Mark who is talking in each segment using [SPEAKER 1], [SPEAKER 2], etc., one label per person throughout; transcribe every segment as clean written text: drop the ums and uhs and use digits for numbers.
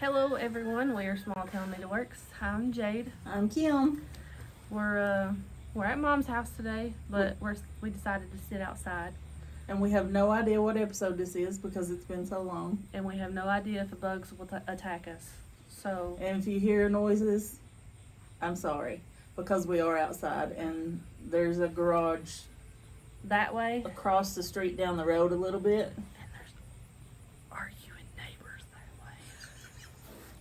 [SPEAKER 1] Hello everyone, we are Small Town Needleworks. I'm Jade.
[SPEAKER 2] I'm Kim.
[SPEAKER 1] We're at Mom's house today, but we decided to sit outside.
[SPEAKER 2] And we have no idea what episode this is because it's been so long.
[SPEAKER 1] And we have no idea if the bugs will attack us. So.
[SPEAKER 2] And if you hear noises, I'm sorry, because we are outside and there's a garage
[SPEAKER 1] that way
[SPEAKER 2] across the street down the road a little bit.
[SPEAKER 1] And there's arguing neighbors that way.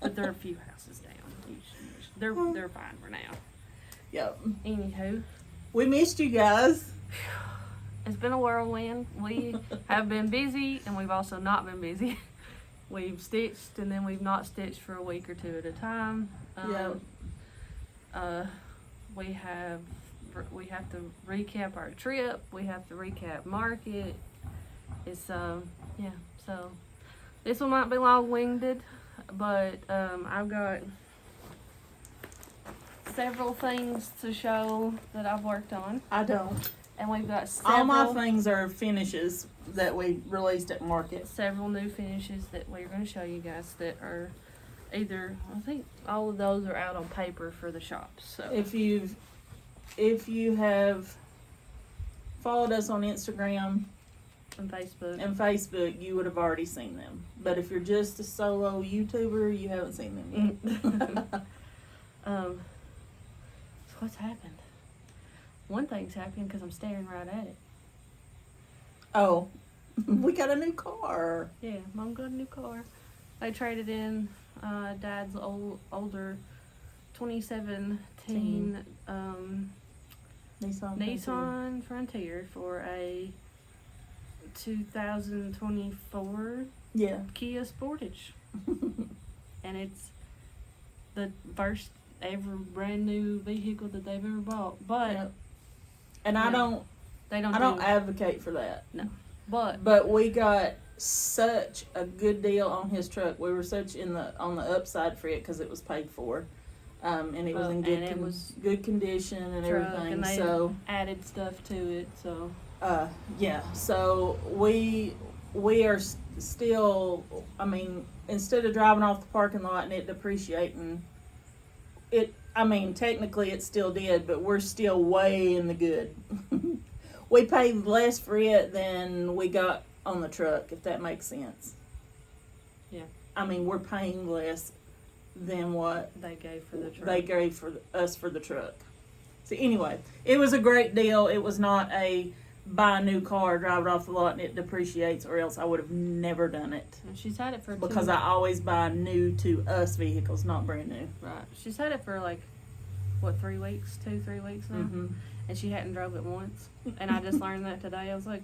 [SPEAKER 1] But there are a few houses down. They're fine for now.
[SPEAKER 2] Yep.
[SPEAKER 1] Anywho.
[SPEAKER 2] We missed you guys.
[SPEAKER 1] It's been a whirlwind. We have been busy and we've also not been busy. We've stitched and then we've not stitched for a week or two at a time. We have to recap our trip. We have to recap market. It's so this one might be long-winded, but I've got several things to show that I've worked on.
[SPEAKER 2] I don't.
[SPEAKER 1] And we've got several.
[SPEAKER 2] All my things are finishes that we released at market.
[SPEAKER 1] Several new finishes that we're going to show you guys that are either, I think all of those are out on paper for the shops. So
[SPEAKER 2] if you have followed us on Instagram
[SPEAKER 1] and
[SPEAKER 2] Facebook, you would have already seen them. But if you're just a solo YouTuber, you haven't seen them yet.
[SPEAKER 1] So what's happened? One thing's happened because I'm staring right at it.
[SPEAKER 2] Oh, we got a new car.
[SPEAKER 1] Yeah, Mom got a new car. They traded in Dad's older 2017 Nissan Frontier for a 2024 Kia Sportage. And it's the first ever brand new vehicle that they've ever bought. But
[SPEAKER 2] yep. And I don't advocate for that.
[SPEAKER 1] No. But
[SPEAKER 2] we got such a good deal on his truck. We were on the upside for it because it was paid for. And it was in good condition and everything.
[SPEAKER 1] And they
[SPEAKER 2] so
[SPEAKER 1] added stuff to it. So
[SPEAKER 2] so we are still. I mean, instead of driving off the parking lot and it depreciating, technically it still did, but we're still way in the good. We paid less for it than we got on the truck, if that makes sense.
[SPEAKER 1] Yeah.
[SPEAKER 2] I mean, we're paying less than what
[SPEAKER 1] they gave for the truck.
[SPEAKER 2] They gave for us for the truck. So anyway, it was a great deal. It was not a buy a new car, drive it off the lot, and it depreciates, or else I would have never done it.
[SPEAKER 1] And she's had it for
[SPEAKER 2] because I always buy new to us vehicles, not brand new.
[SPEAKER 1] Right. She's had it for 3 weeks, 2-3 weeks now, and she hadn't drove it once. And I just learned that today. I was like,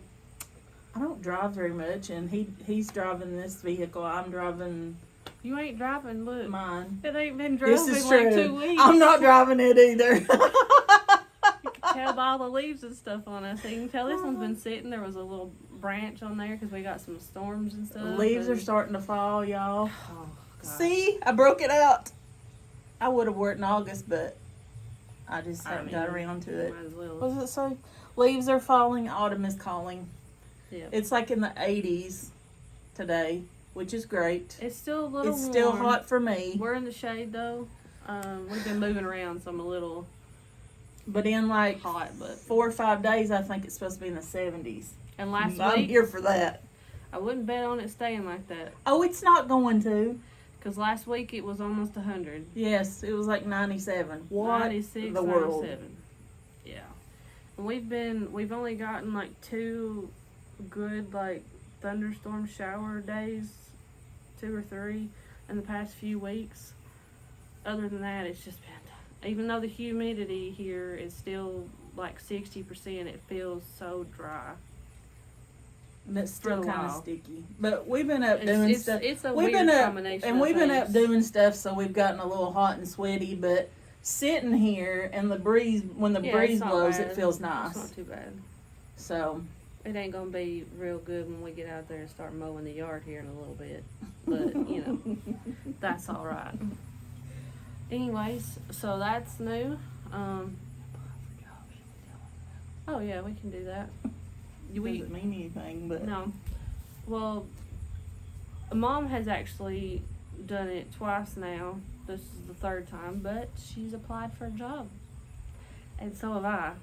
[SPEAKER 2] I don't drive very much, and he's driving this vehicle. I'm driving.
[SPEAKER 1] You ain't driving. Look,
[SPEAKER 2] mine.
[SPEAKER 1] It ain't been driving
[SPEAKER 2] this is
[SPEAKER 1] in
[SPEAKER 2] true.
[SPEAKER 1] 2 weeks.
[SPEAKER 2] I'm not driving it either.
[SPEAKER 1] You can tell by all the leaves and stuff on it. So you can tell this one's been sitting. There was a little branch on there because we got some storms and stuff.
[SPEAKER 2] The leaves are starting to fall, y'all.
[SPEAKER 1] Oh, God.
[SPEAKER 2] See, I broke it out. I would have wore it in August, but I just haven't got around to it.
[SPEAKER 1] Might as well.
[SPEAKER 2] What does it say? Leaves are falling. Autumn is calling.
[SPEAKER 1] Yeah.
[SPEAKER 2] It's like in the 80s today, which is great.
[SPEAKER 1] It's still a little warm.
[SPEAKER 2] Still hot for me.
[SPEAKER 1] We're in the shade though. We've been moving around, so I'm a little.
[SPEAKER 2] But in
[SPEAKER 1] hot, but
[SPEAKER 2] 4 or 5 days, I think it's supposed to be in the 70s.
[SPEAKER 1] And last week,
[SPEAKER 2] I'm here for that.
[SPEAKER 1] I wouldn't bet on it staying like that.
[SPEAKER 2] Oh, it's not going to.
[SPEAKER 1] Because last week it was almost 100.
[SPEAKER 2] Yes, it was like 97. What
[SPEAKER 1] 96,
[SPEAKER 2] the world?
[SPEAKER 1] 97. Yeah. And we've only gotten 2 good thunderstorm shower days, 2 or 3 in the past few weeks. Other than that, it's just been, even though the humidity here is still 60%, it feels so dry.
[SPEAKER 2] And it's still kind of sticky. But we've been up doing stuff.
[SPEAKER 1] It's a weird combination.
[SPEAKER 2] And we've been up doing stuff, so we've gotten a little hot and sweaty. But sitting here and the breeze, when the breeze blows, it feels nice.
[SPEAKER 1] It's not too bad.
[SPEAKER 2] So
[SPEAKER 1] it ain't gonna be real good when we get out there and start mowing the yard here in a little bit. But that's all right. Anyways, so that's new. Oh yeah, we can do that.
[SPEAKER 2] Doesn't mean anything, but
[SPEAKER 1] no. Well, Mom has actually done it twice now. This is the third time, but she's applied for a job. And so have I.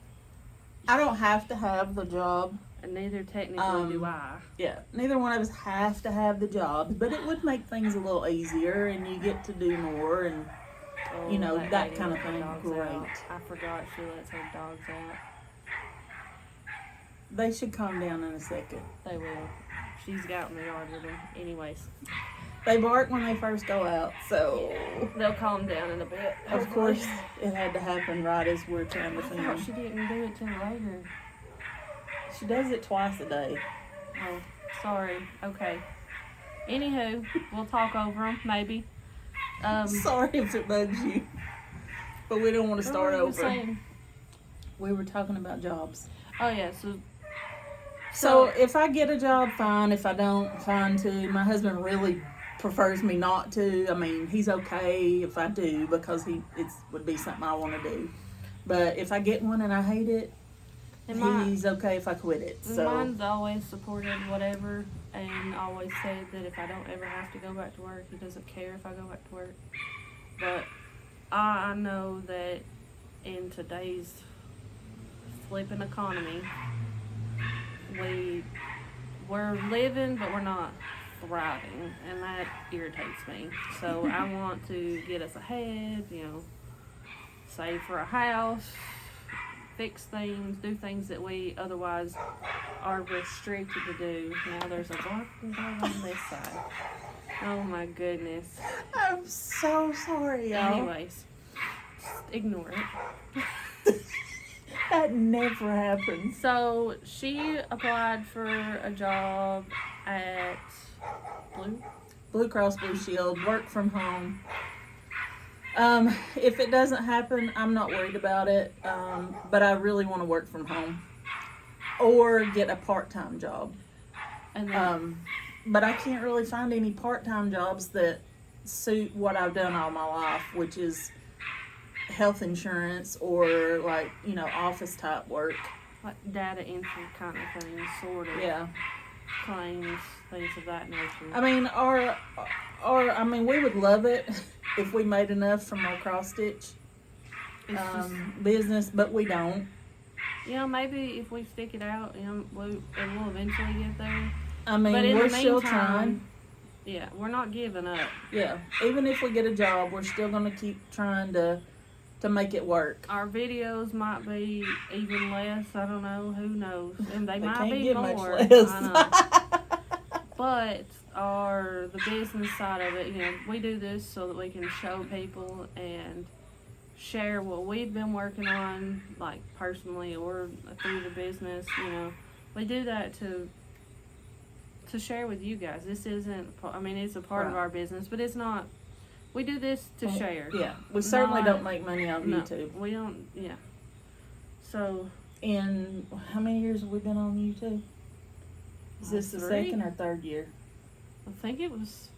[SPEAKER 2] I don't have to have the job.
[SPEAKER 1] And neither technically do I.
[SPEAKER 2] Yeah, neither one of us have to have the job, but it would make things a little easier, and you get to do more, and you know, that kind of thing. Great.
[SPEAKER 1] I forgot she lets her dogs out.
[SPEAKER 2] They should calm down in a second.
[SPEAKER 1] They will. She's got in the yard with them. Anyways.
[SPEAKER 2] They bark when they first go out, so...
[SPEAKER 1] Yeah, they'll calm down in a bit.
[SPEAKER 2] Of course, it had to happen right as we're trying to
[SPEAKER 1] I
[SPEAKER 2] film.
[SPEAKER 1] thought she didn't do it till later.
[SPEAKER 2] She does it twice a day.
[SPEAKER 1] Oh, sorry. Okay. Anywho, we'll talk over them, maybe.
[SPEAKER 2] Sorry if it bugs you. But we don't want to start over.
[SPEAKER 1] Saying?
[SPEAKER 2] We were talking about jobs.
[SPEAKER 1] Oh, yeah,
[SPEAKER 2] So if I get a job, fine. If I don't, fine too. My husband really prefers me not to. I mean, he's okay if I do because it would be something I want to do. But if I get one and I hate it, he's okay if I quit it. So
[SPEAKER 1] mine's always supported whatever, and always said that if I don't ever have to go back to work, he doesn't care if I go back to work. But I know that in today's flipping economy, we're living, but we're not thriving, and that irritates me. So I want to get us ahead, save for a house, fix things, do things that we otherwise are restricted to do. Now there's a barking dog on this side. Oh my goodness.
[SPEAKER 2] I'm so sorry, y'all.
[SPEAKER 1] Anyways, just ignore it.
[SPEAKER 2] That never happens.
[SPEAKER 1] So she applied for a job at
[SPEAKER 2] Blue Cross Blue Shield, work from home. If it doesn't happen, I'm not worried about it. But I really want to work from home or get a part-time job.
[SPEAKER 1] And then,
[SPEAKER 2] but I can't really find any part-time jobs that suit what I've done all my life, which is health insurance or office type work.
[SPEAKER 1] Like data entry kind of things, sort of.
[SPEAKER 2] Yeah.
[SPEAKER 1] Claims, things of that nature.
[SPEAKER 2] I mean, we would love it if we made enough from our cross stitch business, but we don't.
[SPEAKER 1] Maybe if we stick it out, we'll eventually get there.
[SPEAKER 2] I mean,
[SPEAKER 1] but in
[SPEAKER 2] we're
[SPEAKER 1] the
[SPEAKER 2] still
[SPEAKER 1] meantime,
[SPEAKER 2] trying.
[SPEAKER 1] Yeah, we're not giving up.
[SPEAKER 2] Yeah, even if we get a job, we're still going to keep trying to make it work.
[SPEAKER 1] Our videos might be even less. I don't know. Who knows? And they might
[SPEAKER 2] can't
[SPEAKER 1] be
[SPEAKER 2] get
[SPEAKER 1] more.
[SPEAKER 2] Much less.
[SPEAKER 1] I know. But the business side of it, we do this so that we can show people and share what we've been working on, like personally or through the business. We do that to share with you guys. This isn't. It's a part of our business, but it's not. We do this to share.
[SPEAKER 2] Yeah, we certainly don't make money on YouTube.
[SPEAKER 1] We don't. Yeah. So.
[SPEAKER 2] In how many years have we been on YouTube? Is this the second or third year?
[SPEAKER 1] I think it was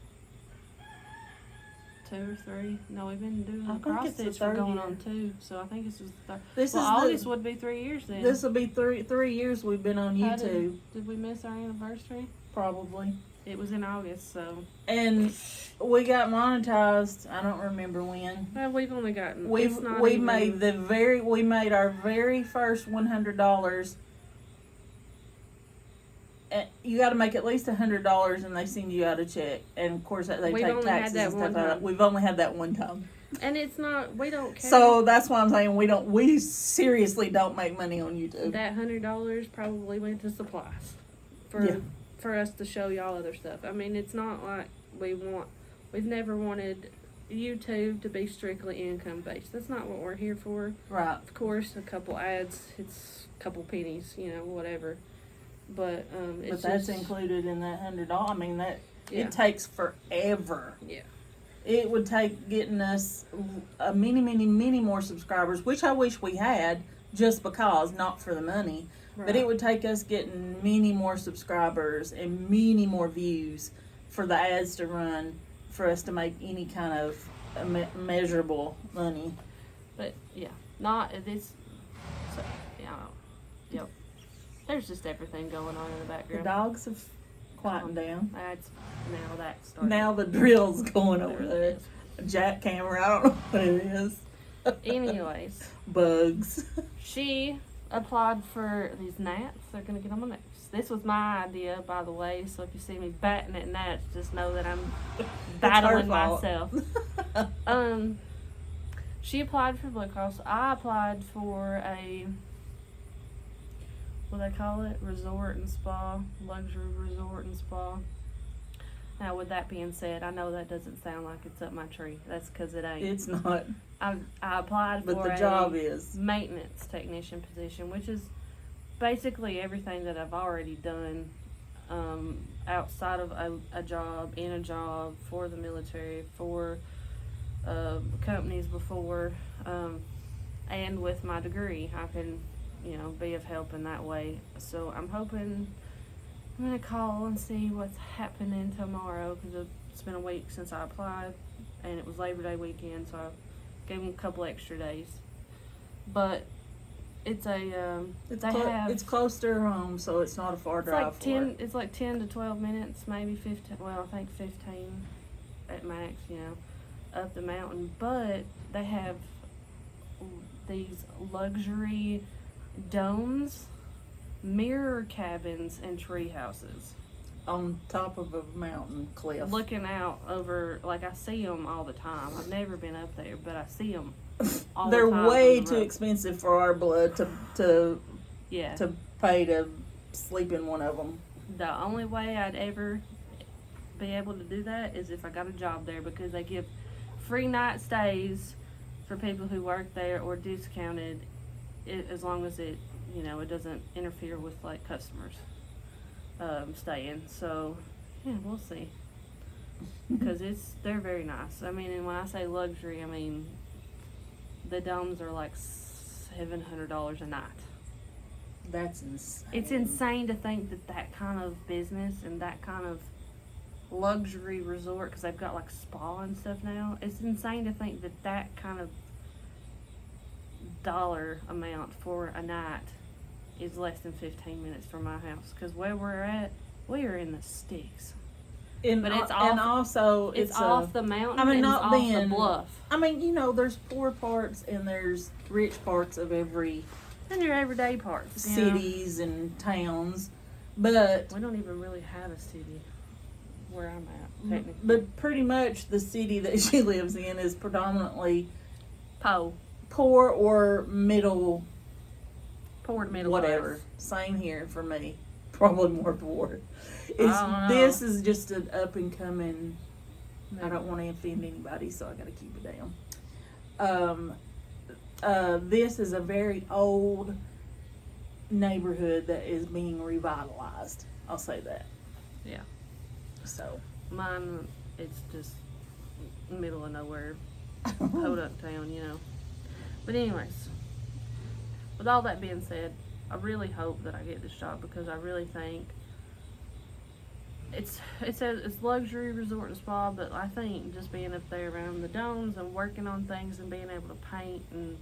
[SPEAKER 1] 2 or 3. No, we've been doing cross stitch for going on 2. So I think this was the third. August would be 3 years then.
[SPEAKER 2] This will be 3 years we've been on YouTube.
[SPEAKER 1] Did we miss our anniversary?
[SPEAKER 2] Probably.
[SPEAKER 1] It was in August, so.
[SPEAKER 2] And we got monetized. I don't remember when.
[SPEAKER 1] Well, we've only gotten.
[SPEAKER 2] We made our very first $100. You got to make at least $100, and they send you out a check. And of course, they take taxes and stuff out. We've only had that one time.
[SPEAKER 1] And it's not. We don't care.
[SPEAKER 2] So that's why I'm saying we seriously don't make money on YouTube.
[SPEAKER 1] That $100 probably went to supplies for us to show y'all other stuff. It's not like we've never wanted YouTube to be strictly income based. That's not what we're here for.
[SPEAKER 2] Right.
[SPEAKER 1] Of course, a couple ads, it's a couple pennies, whatever. But it's
[SPEAKER 2] that's included in that $100. It takes forever.
[SPEAKER 1] Yeah.
[SPEAKER 2] It would take getting us many more subscribers, which I wish we had, just because, not for the money. Right. But it would take us getting many more subscribers and many more views for the ads to run for us to make any kind of measurable money.
[SPEAKER 1] But not this. So, yep. There's just everything going on in the background.
[SPEAKER 2] The dogs have quieting down.
[SPEAKER 1] That's now that started.
[SPEAKER 2] Now the drill's going over there. A jackhammer, I don't know what it is.
[SPEAKER 1] Anyways.
[SPEAKER 2] Bugs.
[SPEAKER 1] She applied for these gnats. They're going to get on my nose. This was my idea, by the way, so if you see me batting at gnats, just know that I'm battling myself. She applied for Blue Cross. I applied for a, what do they call it? Resort and spa. Luxury resort and spa. Now, with that being said, I know that doesn't sound like it's up my tree. That's because it ain't.
[SPEAKER 2] It's not.
[SPEAKER 1] I applied for
[SPEAKER 2] but the job is
[SPEAKER 1] maintenance technician position, which is basically everything that I've already done outside of a job, in a job, for the military, for companies before, and with my degree. I can, be of help in that way. So I'm hoping I'm going to call and see what's happening tomorrow, because it's been a week since I applied, and it was Labor Day weekend, so I gave them a couple extra days. But it's
[SPEAKER 2] it's close to her home, so it's not a far drive for her.
[SPEAKER 1] It's like 10 to 12 minutes, maybe 15. Well, I think 15 at max, up the mountain. But they have these luxury domes, mirror cabins, and tree houses
[SPEAKER 2] on top of a mountain cliff,
[SPEAKER 1] looking out over. Like, I see them all the time. I've never been up there, but I see them all
[SPEAKER 2] They're
[SPEAKER 1] the time.
[SPEAKER 2] way too expensive for our blood to pay to sleep in one of them.
[SPEAKER 1] The only way I'd ever be able to do that is if I got a job there, because they give free night stays for people who work there, or discounted, as long as it doesn't interfere with like customers staying. So yeah, we'll see, because they're very nice. I mean, and when I say luxury, I mean the domes are like $700 a night.
[SPEAKER 2] That's insane.
[SPEAKER 1] It's insane to think that kind of business and that kind of luxury resort, because they've got like spa and stuff now. It's insane to think that kind of dollar amount for a night is less than 15 minutes from my house. Because where we're at, we are in the sticks. But it's off,
[SPEAKER 2] and also
[SPEAKER 1] it's off the mountain.
[SPEAKER 2] I mean,
[SPEAKER 1] not
[SPEAKER 2] off
[SPEAKER 1] the bluff.
[SPEAKER 2] I mean, there's poor parts and there's rich parts of every.
[SPEAKER 1] And your everyday parts.
[SPEAKER 2] Cities and towns, but
[SPEAKER 1] we don't even really have a city where I'm at, technically.
[SPEAKER 2] But pretty much the city that she lives in is predominantly poor or middle.
[SPEAKER 1] Poor to middle
[SPEAKER 2] whatever.
[SPEAKER 1] Class.
[SPEAKER 2] Same here for me. Probably more poor. This is just an up and coming. I don't want to offend anybody, so I got to keep it down. This is a very old neighborhood that is being revitalized. I'll say that.
[SPEAKER 1] Yeah.
[SPEAKER 2] So
[SPEAKER 1] mine, it's just middle of nowhere, podunk town, But anyways, with all that being said, I really hope that I get this job, because I really think it says it's luxury resort and spa, but I think just being up there around the domes and working on things and being able to paint and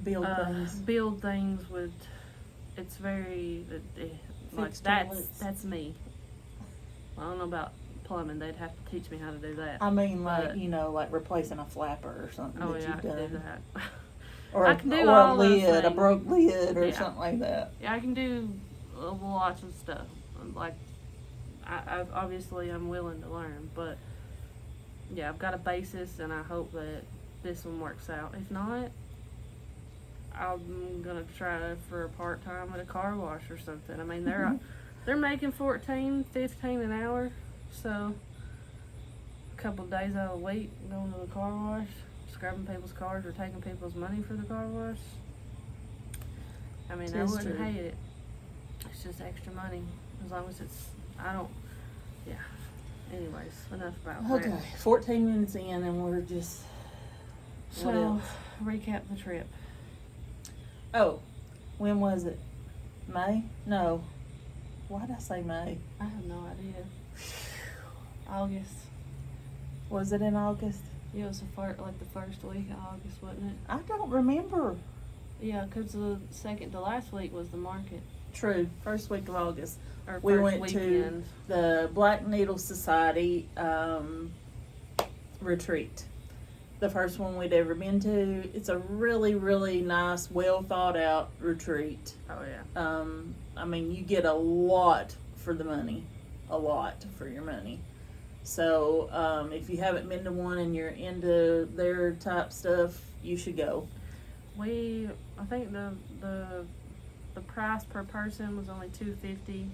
[SPEAKER 1] build things with, it's very like that's me. I don't know about plumbing. They'd have to teach me how to do that.
[SPEAKER 2] I mean, like replacing a flapper or something.
[SPEAKER 1] Oh,
[SPEAKER 2] that
[SPEAKER 1] yeah,
[SPEAKER 2] you've
[SPEAKER 1] I can
[SPEAKER 2] done.
[SPEAKER 1] do that.
[SPEAKER 2] Or
[SPEAKER 1] I can do
[SPEAKER 2] a
[SPEAKER 1] all
[SPEAKER 2] lid,
[SPEAKER 1] those things.
[SPEAKER 2] a broke lid, or something like that.
[SPEAKER 1] Yeah, I can do lots of stuff. Like, I'm willing to learn, but yeah, I've got a basis, and I hope that this one works out. If not, I'm gonna try for a part-time at a car wash or something. I mean, they're making $14, $15 an hour, so a couple of days out of the week going to the car wash, scrubbing people's cars or taking people's money for the car wash. I mean, I wouldn't hate it. It's just extra money, as long as anyways, enough about that.
[SPEAKER 2] Okay, 14 minutes in and we're just...
[SPEAKER 1] So, recap the trip.
[SPEAKER 2] Oh, when was it? May? No. Why did I say May?
[SPEAKER 1] I have no idea. August.
[SPEAKER 2] Was it in August?
[SPEAKER 1] Yeah, it was the first week of August, wasn't it?
[SPEAKER 2] I don't remember.
[SPEAKER 1] Yeah, because the second to last week was the market.
[SPEAKER 2] True. First week of August.
[SPEAKER 1] Or
[SPEAKER 2] We
[SPEAKER 1] first
[SPEAKER 2] went
[SPEAKER 1] weekend.
[SPEAKER 2] to the Black Needle Society retreat. The first one we'd ever been to. It's a really, really nice, well thought out retreat.
[SPEAKER 1] Oh yeah.
[SPEAKER 2] I mean, you get a lot for the money. A lot for your money. So, if you haven't been to one and you're into their type stuff, you should go.
[SPEAKER 1] I think the price per person was only $250,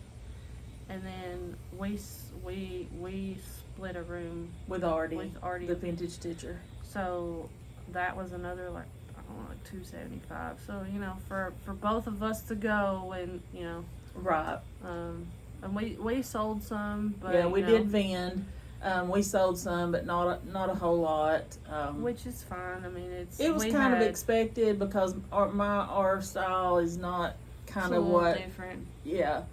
[SPEAKER 1] and then we split a room
[SPEAKER 2] With Artie,
[SPEAKER 1] with
[SPEAKER 2] the vintage stitcher.
[SPEAKER 1] So that was another like $275. So for both of us to go, and
[SPEAKER 2] Right.
[SPEAKER 1] and we sold some, but
[SPEAKER 2] Yeah, we did vend. We sold some, but not a whole lot.
[SPEAKER 1] Which is fine. I mean,
[SPEAKER 2] it was kind of expected because our style is not kind of what
[SPEAKER 1] different.
[SPEAKER 2] Yeah.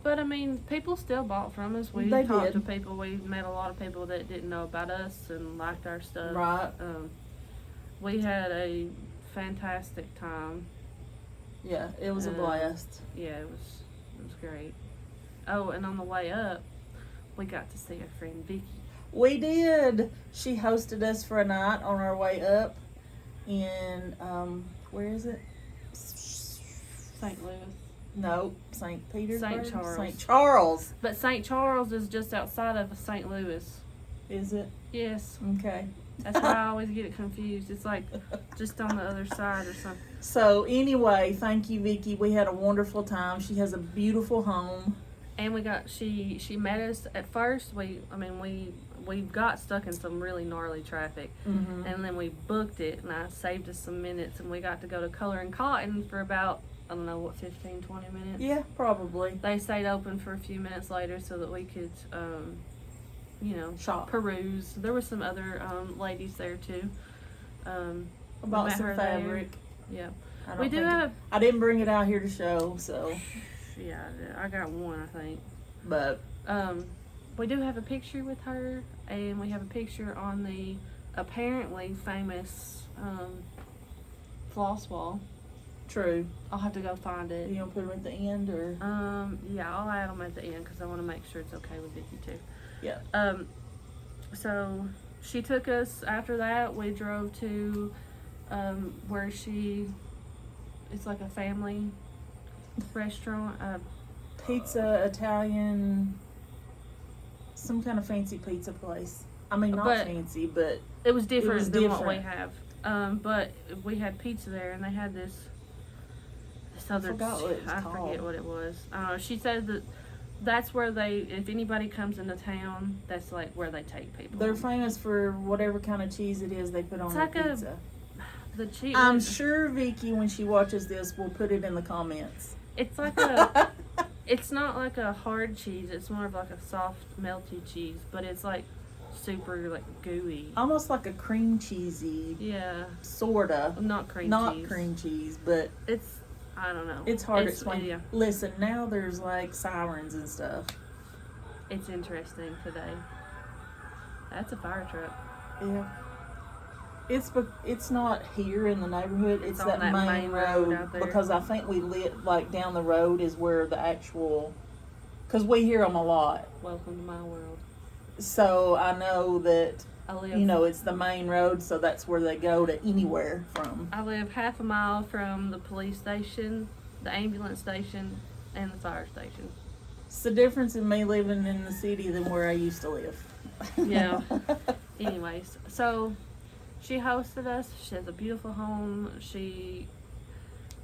[SPEAKER 1] But I mean, people still bought from us. We
[SPEAKER 2] They
[SPEAKER 1] talked to
[SPEAKER 2] did.
[SPEAKER 1] people. We met a lot of people that didn't know about us and liked our stuff.
[SPEAKER 2] Right.
[SPEAKER 1] We had a fantastic time.
[SPEAKER 2] Yeah, it was a blast.
[SPEAKER 1] Yeah, it was great. Oh, and on the way up, we got to see our friend Vicky.
[SPEAKER 2] We did. She hosted us for a night on our way up in where is it?
[SPEAKER 1] St. Louis.
[SPEAKER 2] No, St. Petersburg.
[SPEAKER 1] St. Charles.
[SPEAKER 2] St. Charles.
[SPEAKER 1] But St. Charles is just outside of St. Louis.
[SPEAKER 2] Is it?
[SPEAKER 1] Yes.
[SPEAKER 2] Okay.
[SPEAKER 1] That's why I always get it confused. It's like just on the other side or something.
[SPEAKER 2] So anyway, thank you, Vicky. We had a wonderful time. She has a beautiful home.
[SPEAKER 1] And she met us at first. We got stuck in some really gnarly traffic, and then we booked it, and I saved us some minutes, and we got to go to Color and Cotton for about 15, 20 minutes.
[SPEAKER 2] Yeah, probably.
[SPEAKER 1] They stayed open for a few minutes later so that we could,
[SPEAKER 2] shop,
[SPEAKER 1] peruse. There were some other ladies there too.
[SPEAKER 2] About some fabric.
[SPEAKER 1] Yeah,
[SPEAKER 2] I didn't bring it out here to show, so.
[SPEAKER 1] Yeah, I got one, I think.
[SPEAKER 2] But
[SPEAKER 1] we do have a picture with her, and we have a picture on the apparently famous floss wall.
[SPEAKER 2] True.
[SPEAKER 1] I'll have to go find it.
[SPEAKER 2] You gonna put them at the end, or?
[SPEAKER 1] Yeah, I'll add them at the end because I want to make sure it's okay with Vicky too.
[SPEAKER 2] Yeah.
[SPEAKER 1] So she took us. After that, we drove to where it's like a family restaurant.
[SPEAKER 2] Pizza, Italian, some kind of fancy pizza place. I mean, not fancy, but
[SPEAKER 1] it was different than what we
[SPEAKER 2] different.
[SPEAKER 1] have. But we had pizza there, and they had this other. I forget what it was. She said that's where if anybody comes into town, that's like where they take people.
[SPEAKER 2] They're famous for whatever kind of cheese it is they put on their pizza.
[SPEAKER 1] The cheese.
[SPEAKER 2] I'm sure Vicky, when she watches this, will put it in the comments.
[SPEAKER 1] It's like it's not like a hard cheese. It's more of like a soft, melty cheese, but it's like super like gooey.
[SPEAKER 2] Almost like a cream cheesy.
[SPEAKER 1] Yeah.
[SPEAKER 2] Sorta.
[SPEAKER 1] Not cream cheese.
[SPEAKER 2] Not cream cheese, but
[SPEAKER 1] I don't know.
[SPEAKER 2] It's hard to explain.
[SPEAKER 1] Yeah.
[SPEAKER 2] Listen, now there's like sirens and stuff.
[SPEAKER 1] It's interesting today. That's a fire truck.
[SPEAKER 2] Yeah. It's not here in the neighborhood. It's
[SPEAKER 1] on
[SPEAKER 2] that main
[SPEAKER 1] road
[SPEAKER 2] road
[SPEAKER 1] out there.
[SPEAKER 2] because I think we live like down the road is where the actual. Because we hear them a lot.
[SPEAKER 1] Welcome to my world.
[SPEAKER 2] So I know that.
[SPEAKER 1] I live.
[SPEAKER 2] It's the main road, so that's where they go to anywhere from.
[SPEAKER 1] I live half a mile from the police station, the ambulance station, and the fire station.
[SPEAKER 2] It's the difference in me living in the city than where I used to live.
[SPEAKER 1] Yeah. Anyways, so she hosted us. She has a beautiful home.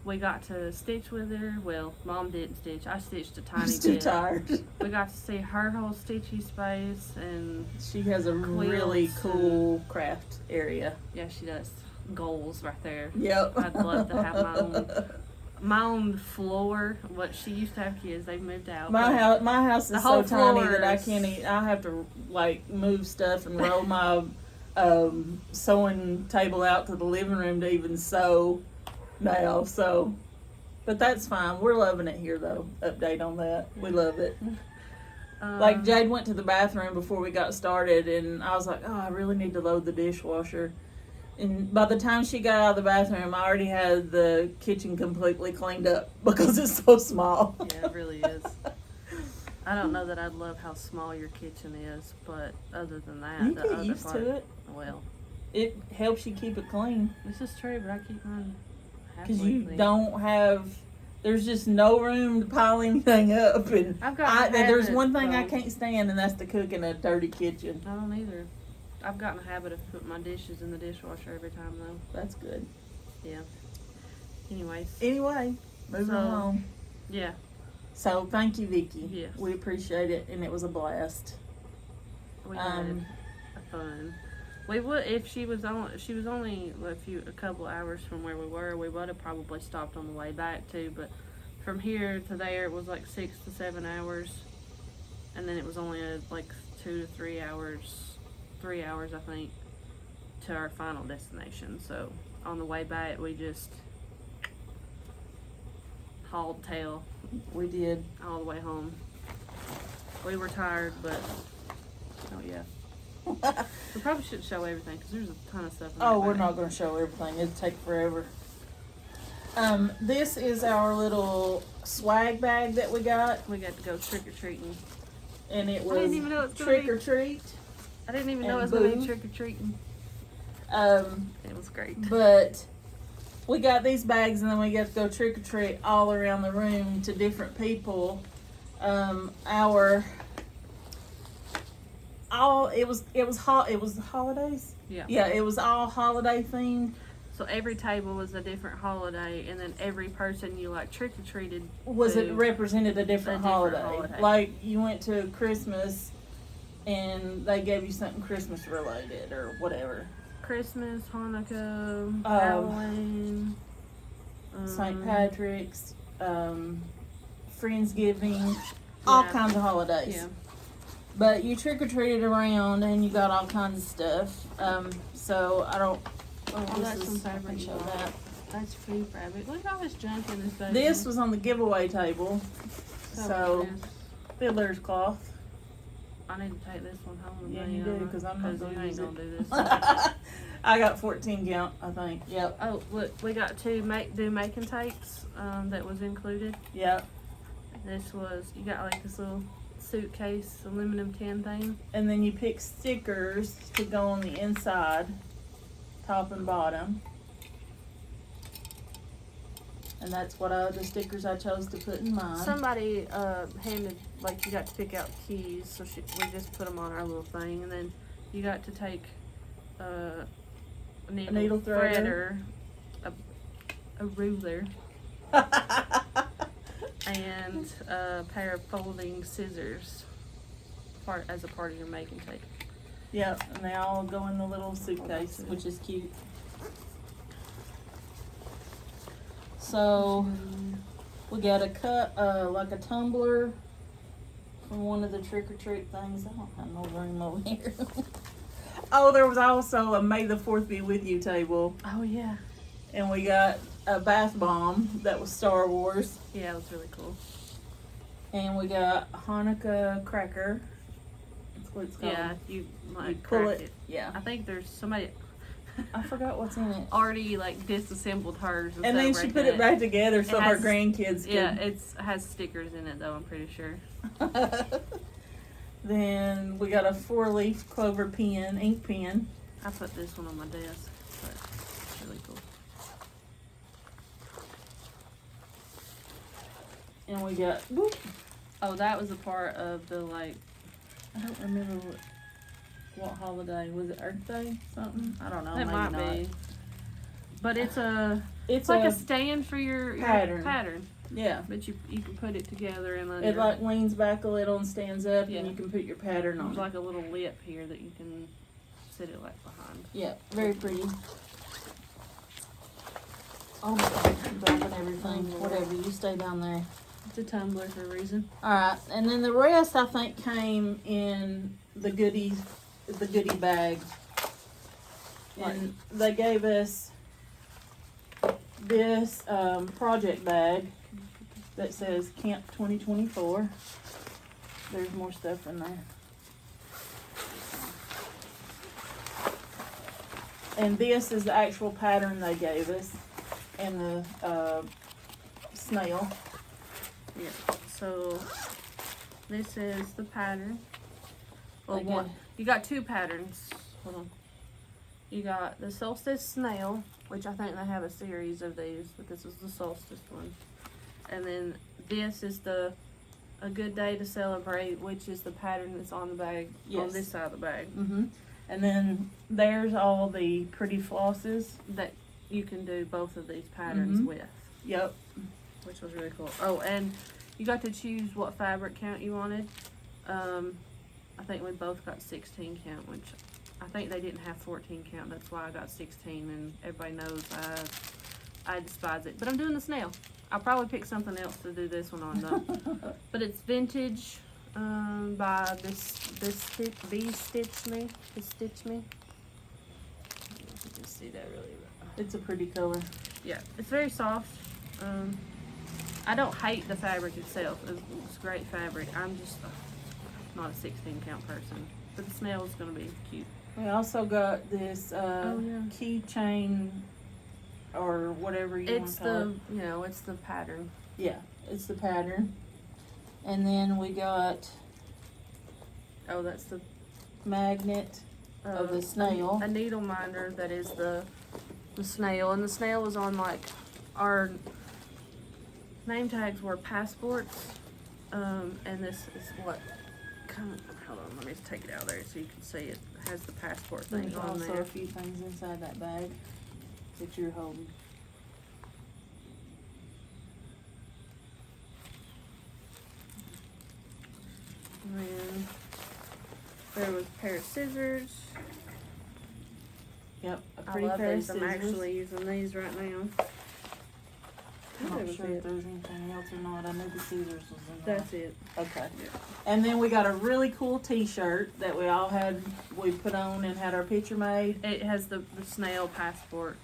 [SPEAKER 1] We got to stitch with her. Well, Mom didn't stitch. I stitched a tiny bit.
[SPEAKER 2] I'm too tired.
[SPEAKER 1] We got to see her whole stitchy space, and
[SPEAKER 2] she has a really cool craft area.
[SPEAKER 1] Yeah, she does. Goals right there.
[SPEAKER 2] Yep.
[SPEAKER 1] I'd love to have my own floor. What she used to have kids. They've moved out.
[SPEAKER 2] My house is so tiny that I can't. I have to like move stuff and roll my sewing table out to the living room to even sew now. So, but that's fine. We're loving it here, though. Update on that. We love it. Like Jade went to the bathroom before we got started, and I was like, "Oh, I really need to load the dishwasher." And by the time she got out of the bathroom, I already had the kitchen completely cleaned up because it's so small.
[SPEAKER 1] Yeah, it really is. I don't know that I'd love how small your kitchen is, but other than that,
[SPEAKER 2] You
[SPEAKER 1] the
[SPEAKER 2] get
[SPEAKER 1] other
[SPEAKER 2] used
[SPEAKER 1] part,
[SPEAKER 2] to it.
[SPEAKER 1] well,
[SPEAKER 2] It helps you keep it clean
[SPEAKER 1] this is true, but I keep mine
[SPEAKER 2] because
[SPEAKER 1] halfway
[SPEAKER 2] you
[SPEAKER 1] clean.
[SPEAKER 2] don't have. There's just no room to pile anything up, and
[SPEAKER 1] I've got
[SPEAKER 2] there's one thing I can't stand, and that's to cook in a dirty kitchen.
[SPEAKER 1] I don't either. I've gotten a habit of putting my dishes in the dishwasher every time, though.
[SPEAKER 2] That's good.
[SPEAKER 1] Yeah. Anyways.
[SPEAKER 2] Anyway, moving along.
[SPEAKER 1] Yeah.
[SPEAKER 2] So thank you, Vicky.
[SPEAKER 1] Yes.
[SPEAKER 2] We appreciate it, and it was a blast.
[SPEAKER 1] We had a fun. We would if she was only a couple hours from where we were. We would have probably stopped on the way back too. But from here to there, it was like 6 to 7 hours, and then it was only like 2 to 3 hours, 3 hours I think, to our final destination. So on the way back, we just hauled tail.
[SPEAKER 2] We did.
[SPEAKER 1] All the way home. We were tired, but oh yeah. We probably shouldn't show everything because there's a ton of stuff in that
[SPEAKER 2] We're
[SPEAKER 1] bag.
[SPEAKER 2] not going to show everything. It'd take forever. This is our little swag bag that we got,
[SPEAKER 1] We got to go trick or treating.
[SPEAKER 2] and it
[SPEAKER 1] I
[SPEAKER 2] was
[SPEAKER 1] didn't even know it's gonna
[SPEAKER 2] trick
[SPEAKER 1] be-
[SPEAKER 2] or treat.
[SPEAKER 1] I didn't even know it
[SPEAKER 2] And
[SPEAKER 1] was going to
[SPEAKER 2] boo.
[SPEAKER 1] be trick or treating. It was great.
[SPEAKER 2] But we got these bags, and then we got to go trick or treat all around the room to different people. It was holidays.
[SPEAKER 1] Yeah.
[SPEAKER 2] It was all holiday themed.
[SPEAKER 1] So every table was a different holiday, and then every person you like trick or treated
[SPEAKER 2] It represented a different holiday.
[SPEAKER 1] holiday.
[SPEAKER 2] Like you went to Christmas, and they gave you something Christmas related or whatever.
[SPEAKER 1] Christmas, Hanukkah, Halloween,
[SPEAKER 2] St. Patrick's, Friendsgiving, all kinds of holidays.
[SPEAKER 1] Yeah.
[SPEAKER 2] But you trick or treated around, and you got all kinds of stuff. So I don't.
[SPEAKER 1] That's some
[SPEAKER 2] I can
[SPEAKER 1] fabric.
[SPEAKER 2] show that.
[SPEAKER 1] That's free fabric. Look at all this junk in this bag.
[SPEAKER 2] This was on the giveaway table. So
[SPEAKER 1] nice.
[SPEAKER 2] fiddler's cloth.
[SPEAKER 1] I need to take this one home.
[SPEAKER 2] Yeah, you do, because I'm not going
[SPEAKER 1] you
[SPEAKER 2] to
[SPEAKER 1] ain't
[SPEAKER 2] use
[SPEAKER 1] gonna
[SPEAKER 2] it.
[SPEAKER 1] do this.
[SPEAKER 2] I got 14 count, I think. Yep.
[SPEAKER 1] Oh, look, we got two making tapes that was included.
[SPEAKER 2] Yep.
[SPEAKER 1] This was, you got like this little suitcase aluminum tin thing.
[SPEAKER 2] And then you pick stickers to go on the inside, top and bottom. And that's what the stickers I chose to put in mine.
[SPEAKER 1] Somebody handed, like, you got to pick out keys, so we just put them on our little thing, and then you got to take a needle threader, a ruler, and a pair of folding scissors as a part of your making tape.
[SPEAKER 2] Yep, and they all go in the little suitcase, which is cute. So we got a cup, like a tumbler from one of the trick or treat things. I don't have no room over here. Oh, there was also a May the 4th be with you table,
[SPEAKER 1] Oh yeah.
[SPEAKER 2] and we got a bath bomb that was Star Wars,
[SPEAKER 1] Yeah, it was really cool.
[SPEAKER 2] and we got a Hanukkah cracker. That's what it's called.
[SPEAKER 1] Yeah, you like
[SPEAKER 2] You pull
[SPEAKER 1] crack
[SPEAKER 2] it.
[SPEAKER 1] it.
[SPEAKER 2] Yeah,
[SPEAKER 1] I think there's somebody
[SPEAKER 2] I forgot what's in it.
[SPEAKER 1] already like disassembled hers
[SPEAKER 2] And then she put it back together so
[SPEAKER 1] It
[SPEAKER 2] her
[SPEAKER 1] has-
[SPEAKER 2] grandkids could.
[SPEAKER 1] Yeah, it has stickers in it though, I'm pretty sure.
[SPEAKER 2] Then we got a 4-leaf clover pen, ink pen.
[SPEAKER 1] I put this one on my desk, but it's really cool.
[SPEAKER 2] And we got, whoop,
[SPEAKER 1] Oh, that was a part of the like,
[SPEAKER 2] I don't remember what holiday. Was it Earth Day? Something? I don't know.
[SPEAKER 1] it
[SPEAKER 2] maybe
[SPEAKER 1] might
[SPEAKER 2] not.
[SPEAKER 1] be. But it's
[SPEAKER 2] It's
[SPEAKER 1] like a stand for your pattern.
[SPEAKER 2] yeah.
[SPEAKER 1] But you can put it together and then
[SPEAKER 2] It like leans back a little and stands up,
[SPEAKER 1] Yeah.
[SPEAKER 2] and you can put your pattern on
[SPEAKER 1] there's
[SPEAKER 2] it.
[SPEAKER 1] like a little lip here that you can sit it like behind.
[SPEAKER 2] Yeah, very pretty. Oh my God, I'm dropping everything. Whatever, you stay down there.
[SPEAKER 1] It's a tumbler for a reason.
[SPEAKER 2] Alright, and then the rest I think came in the goodie bag. And they gave us this project bag that says Camp 2024. There's more stuff in there. And this is the actual pattern they gave us, and the snail.
[SPEAKER 1] Yeah. So this is the pattern. Well,
[SPEAKER 2] Okay.
[SPEAKER 1] one. You got two patterns. Hold on. You got the solstice snail, which I think they have a series of these, but this is the solstice one. And then this is the a good day to celebrate, which is the pattern that's on the bag, on
[SPEAKER 2] Yes.
[SPEAKER 1] this side of the bag.
[SPEAKER 2] Mm-hmm. And then there's all the pretty flosses.
[SPEAKER 1] That you can do both of these patterns
[SPEAKER 2] Mhm.
[SPEAKER 1] with,
[SPEAKER 2] Yep.
[SPEAKER 1] which was really cool. Oh, and you got to choose what fabric count you wanted. I think we both got 16 count, which I think they didn't have 14 count. That's why I got 16, and everybody knows I despise it. But I'm doing the snail. I'll probably pick something else to do this one on though. But it's vintage by this Stitch Me. You can see that really well.
[SPEAKER 2] It's a pretty color.
[SPEAKER 1] Yeah, it's very soft. I don't hate the fabric itself. It's great fabric. I'm just not a 16 count person. But the snail is going to be cute.
[SPEAKER 2] We also got this
[SPEAKER 1] Oh, yeah.
[SPEAKER 2] keychain or whatever you want
[SPEAKER 1] It's
[SPEAKER 2] to call it.
[SPEAKER 1] it's the pattern.
[SPEAKER 2] Yeah, it's the pattern. And then we got
[SPEAKER 1] Oh, that's the
[SPEAKER 2] magnet of the snail.
[SPEAKER 1] A needle minder that is the snail. And the snail was on like our name tags were passports. And this is what kind of, hold on, let me just take it out there so you can see it has the passport thing
[SPEAKER 2] There's
[SPEAKER 1] on
[SPEAKER 2] also
[SPEAKER 1] there.
[SPEAKER 2] a few things inside that bag that you're holding.
[SPEAKER 1] And then there was a pair of scissors.
[SPEAKER 2] Yep, a
[SPEAKER 1] I
[SPEAKER 2] pretty
[SPEAKER 1] love
[SPEAKER 2] pair
[SPEAKER 1] these.
[SPEAKER 2] of
[SPEAKER 1] I'm
[SPEAKER 2] scissors.
[SPEAKER 1] actually using these right now.
[SPEAKER 2] I'm
[SPEAKER 1] That
[SPEAKER 2] not
[SPEAKER 1] was
[SPEAKER 2] sure
[SPEAKER 1] it.
[SPEAKER 2] if there's anything else or not. I knew the scissors was in there.
[SPEAKER 1] That's it.
[SPEAKER 2] Okay.
[SPEAKER 1] Yeah.
[SPEAKER 2] And then we got a really cool t-shirt that we all had, we put on and had our picture made.
[SPEAKER 1] It has the snail passport.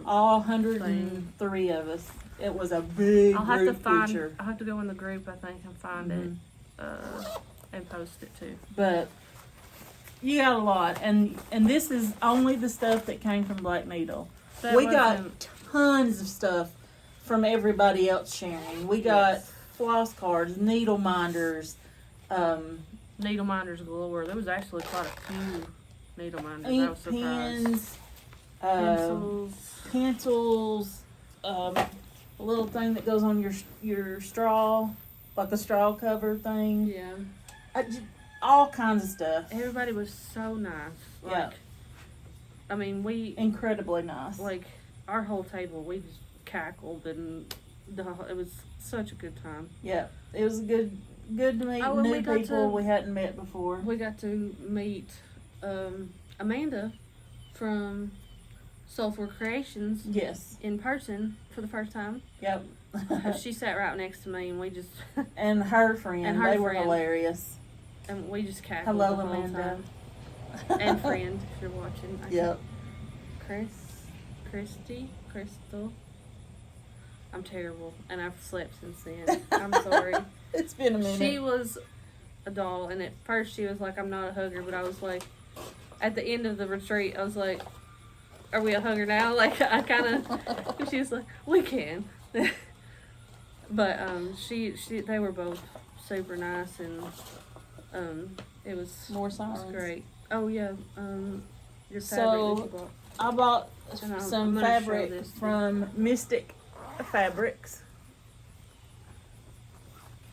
[SPEAKER 2] All 103 of us. It was a big
[SPEAKER 1] I'll have to
[SPEAKER 2] group
[SPEAKER 1] find.
[SPEAKER 2] picture.
[SPEAKER 1] I'll have to go in the group, I think, and find it and post it too.
[SPEAKER 2] But you got a lot. And this is only the stuff that came from Black Needle.
[SPEAKER 1] That
[SPEAKER 2] We got
[SPEAKER 1] wasn't-
[SPEAKER 2] tons of stuff from everybody else sharing. We got floss cards, needle minders,
[SPEAKER 1] needle minders galore. There was actually quite a few needle minders. I
[SPEAKER 2] ink
[SPEAKER 1] was surprised.
[SPEAKER 2] pens,
[SPEAKER 1] Pencils.
[SPEAKER 2] pencils, a little thing that goes on your straw, like a straw cover thing.
[SPEAKER 1] Yeah.
[SPEAKER 2] All kinds of stuff.
[SPEAKER 1] Everybody was so nice. Like,
[SPEAKER 2] Yeah.
[SPEAKER 1] I mean, we
[SPEAKER 2] Incredibly nice.
[SPEAKER 1] like our whole table. We just cackled and it was such a good time.
[SPEAKER 2] Yeah, it was good to meet
[SPEAKER 1] Oh, and
[SPEAKER 2] new
[SPEAKER 1] we got
[SPEAKER 2] people
[SPEAKER 1] to-
[SPEAKER 2] we hadn't met before.
[SPEAKER 1] We got to meet Amanda from Souleful Creations
[SPEAKER 2] Yes.
[SPEAKER 1] in person for the first time.
[SPEAKER 2] Yep.
[SPEAKER 1] She sat right next to me, and we just
[SPEAKER 2] And her friend,
[SPEAKER 1] And her
[SPEAKER 2] they were
[SPEAKER 1] friend.
[SPEAKER 2] hilarious.
[SPEAKER 1] cackled
[SPEAKER 2] Hello,
[SPEAKER 1] the whole
[SPEAKER 2] Amanda.
[SPEAKER 1] time. And friend, if you're watching.
[SPEAKER 2] Yep.
[SPEAKER 1] Crystal. I'm terrible, and I've slept since then. I'm sorry.
[SPEAKER 2] It's been a minute.
[SPEAKER 1] She was a doll, and at first she was like, "I'm not a hugger," but I was like, at the end of the retreat, I was like, "Are we a hugger now?" Like I kind of. She was like, "We can," but they were both super nice, and it was
[SPEAKER 2] More
[SPEAKER 1] it was
[SPEAKER 2] silence.
[SPEAKER 1] great. Oh yeah, your fabric
[SPEAKER 2] So-
[SPEAKER 1] that you bought.
[SPEAKER 2] I bought
[SPEAKER 1] And I'm
[SPEAKER 2] some
[SPEAKER 1] gonna show
[SPEAKER 2] fabric
[SPEAKER 1] this.
[SPEAKER 2] from Mystic Fabrics.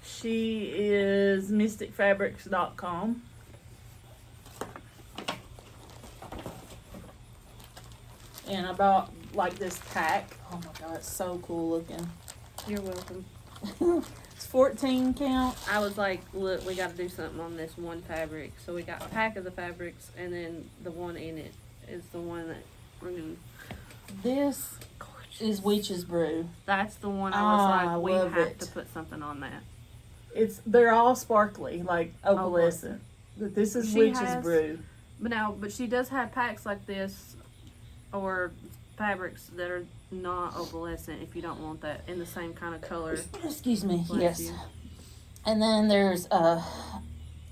[SPEAKER 2] She is mysticfabrics.com. And I bought like this pack. Oh my god, it's so cool looking.
[SPEAKER 1] You're welcome.
[SPEAKER 2] It's 14 count.
[SPEAKER 1] I was like, look, we got to do something on this one fabric. So we got a pack of the fabrics, and then the one in it is the one that we're going to.
[SPEAKER 2] This is Witch's Brew.
[SPEAKER 1] That's the one I
[SPEAKER 2] Ah,
[SPEAKER 1] was like, we
[SPEAKER 2] love
[SPEAKER 1] have
[SPEAKER 2] it.
[SPEAKER 1] to put something on that.
[SPEAKER 2] They're all sparkly, like opalescent. But this is
[SPEAKER 1] She
[SPEAKER 2] Witch's
[SPEAKER 1] has-
[SPEAKER 2] Brew.
[SPEAKER 1] But she does have packs like this, or fabrics that are not opalescent if you don't want that in the same kind of color.
[SPEAKER 2] Excuse me.
[SPEAKER 1] Bless
[SPEAKER 2] Yes.
[SPEAKER 1] you.
[SPEAKER 2] And then there's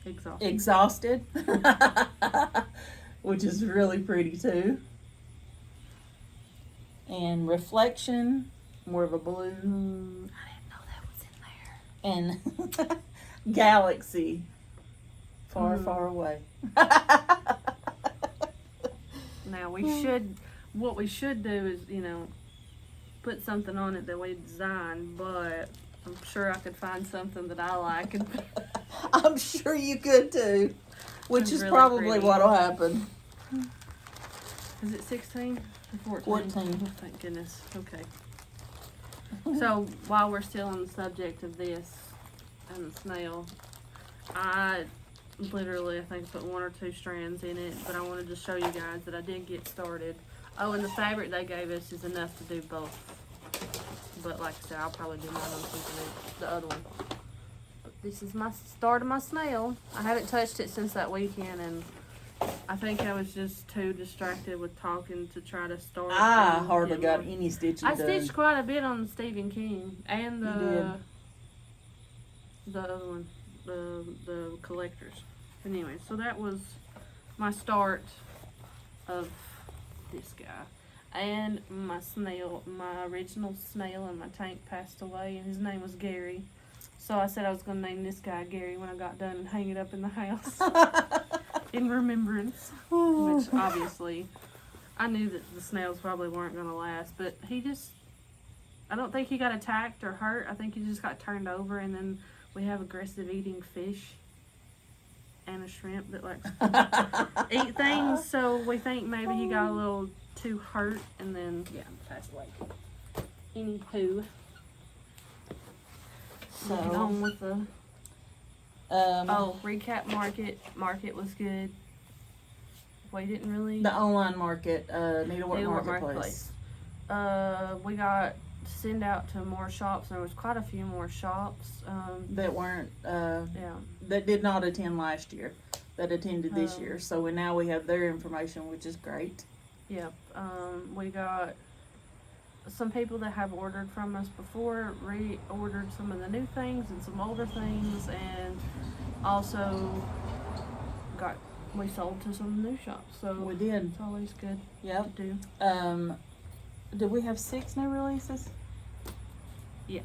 [SPEAKER 1] Exhausted.
[SPEAKER 2] Exhausted, which is really pretty too. And Reflection, more of a blue.
[SPEAKER 1] I didn't know that was in there.
[SPEAKER 2] And Galaxy, far, far away.
[SPEAKER 1] Now what we should do is, put something on it that we designed, but I'm sure I could find something that I like. And
[SPEAKER 2] I'm sure you could too, which
[SPEAKER 1] It's
[SPEAKER 2] is
[SPEAKER 1] really
[SPEAKER 2] probably
[SPEAKER 1] pretty.
[SPEAKER 2] what'll happen.
[SPEAKER 1] Is it 16 or
[SPEAKER 2] 14.
[SPEAKER 1] 14? Oh, thank goodness. Okay. So while we're still on the subject of this and the snail, I think put 1 or 2 strands in it, but I wanted to show you guys that I did get started. Oh, and the fabric they gave us is enough to do both. But like I said, I'll probably do mine on the other one. But this is my start of my snail. I haven't touched it since that weekend, and I think I was just too distracted with talking to try to start.
[SPEAKER 2] I hardly got any stitching
[SPEAKER 1] I
[SPEAKER 2] done.
[SPEAKER 1] stitched quite a bit on Stephen King and the other one, the collectors. Anyway, so that was my start of this guy. And my snail, my original snail in my tank passed away, and his name was Gary. So I said I was going to name this guy Gary when I got done and hang it up in the house in remembrance. Which obviously, I knew that the snails probably weren't going to last, but I don't think he got attacked or hurt. I think he just got turned over, and then we have aggressive eating fish and a shrimp that likes to eat things, so we think maybe he got a little too hurt and then passed away. Anywho, moving on with the recap market was good. We didn't really
[SPEAKER 2] the online market, Needlework Marketplace.
[SPEAKER 1] We got send out to more shops. There was quite a few more shops
[SPEAKER 2] that weren't that did not attend last year, that attended this year. So now we have their information, which is great.
[SPEAKER 1] Yep. We got some people that have ordered from us before, reordered some of the new things and some older things, and also we sold to some new shops. So
[SPEAKER 2] we did.
[SPEAKER 1] It's always good
[SPEAKER 2] Yep.
[SPEAKER 1] to do.
[SPEAKER 2] Did we have 6 new releases?
[SPEAKER 1] Yeah.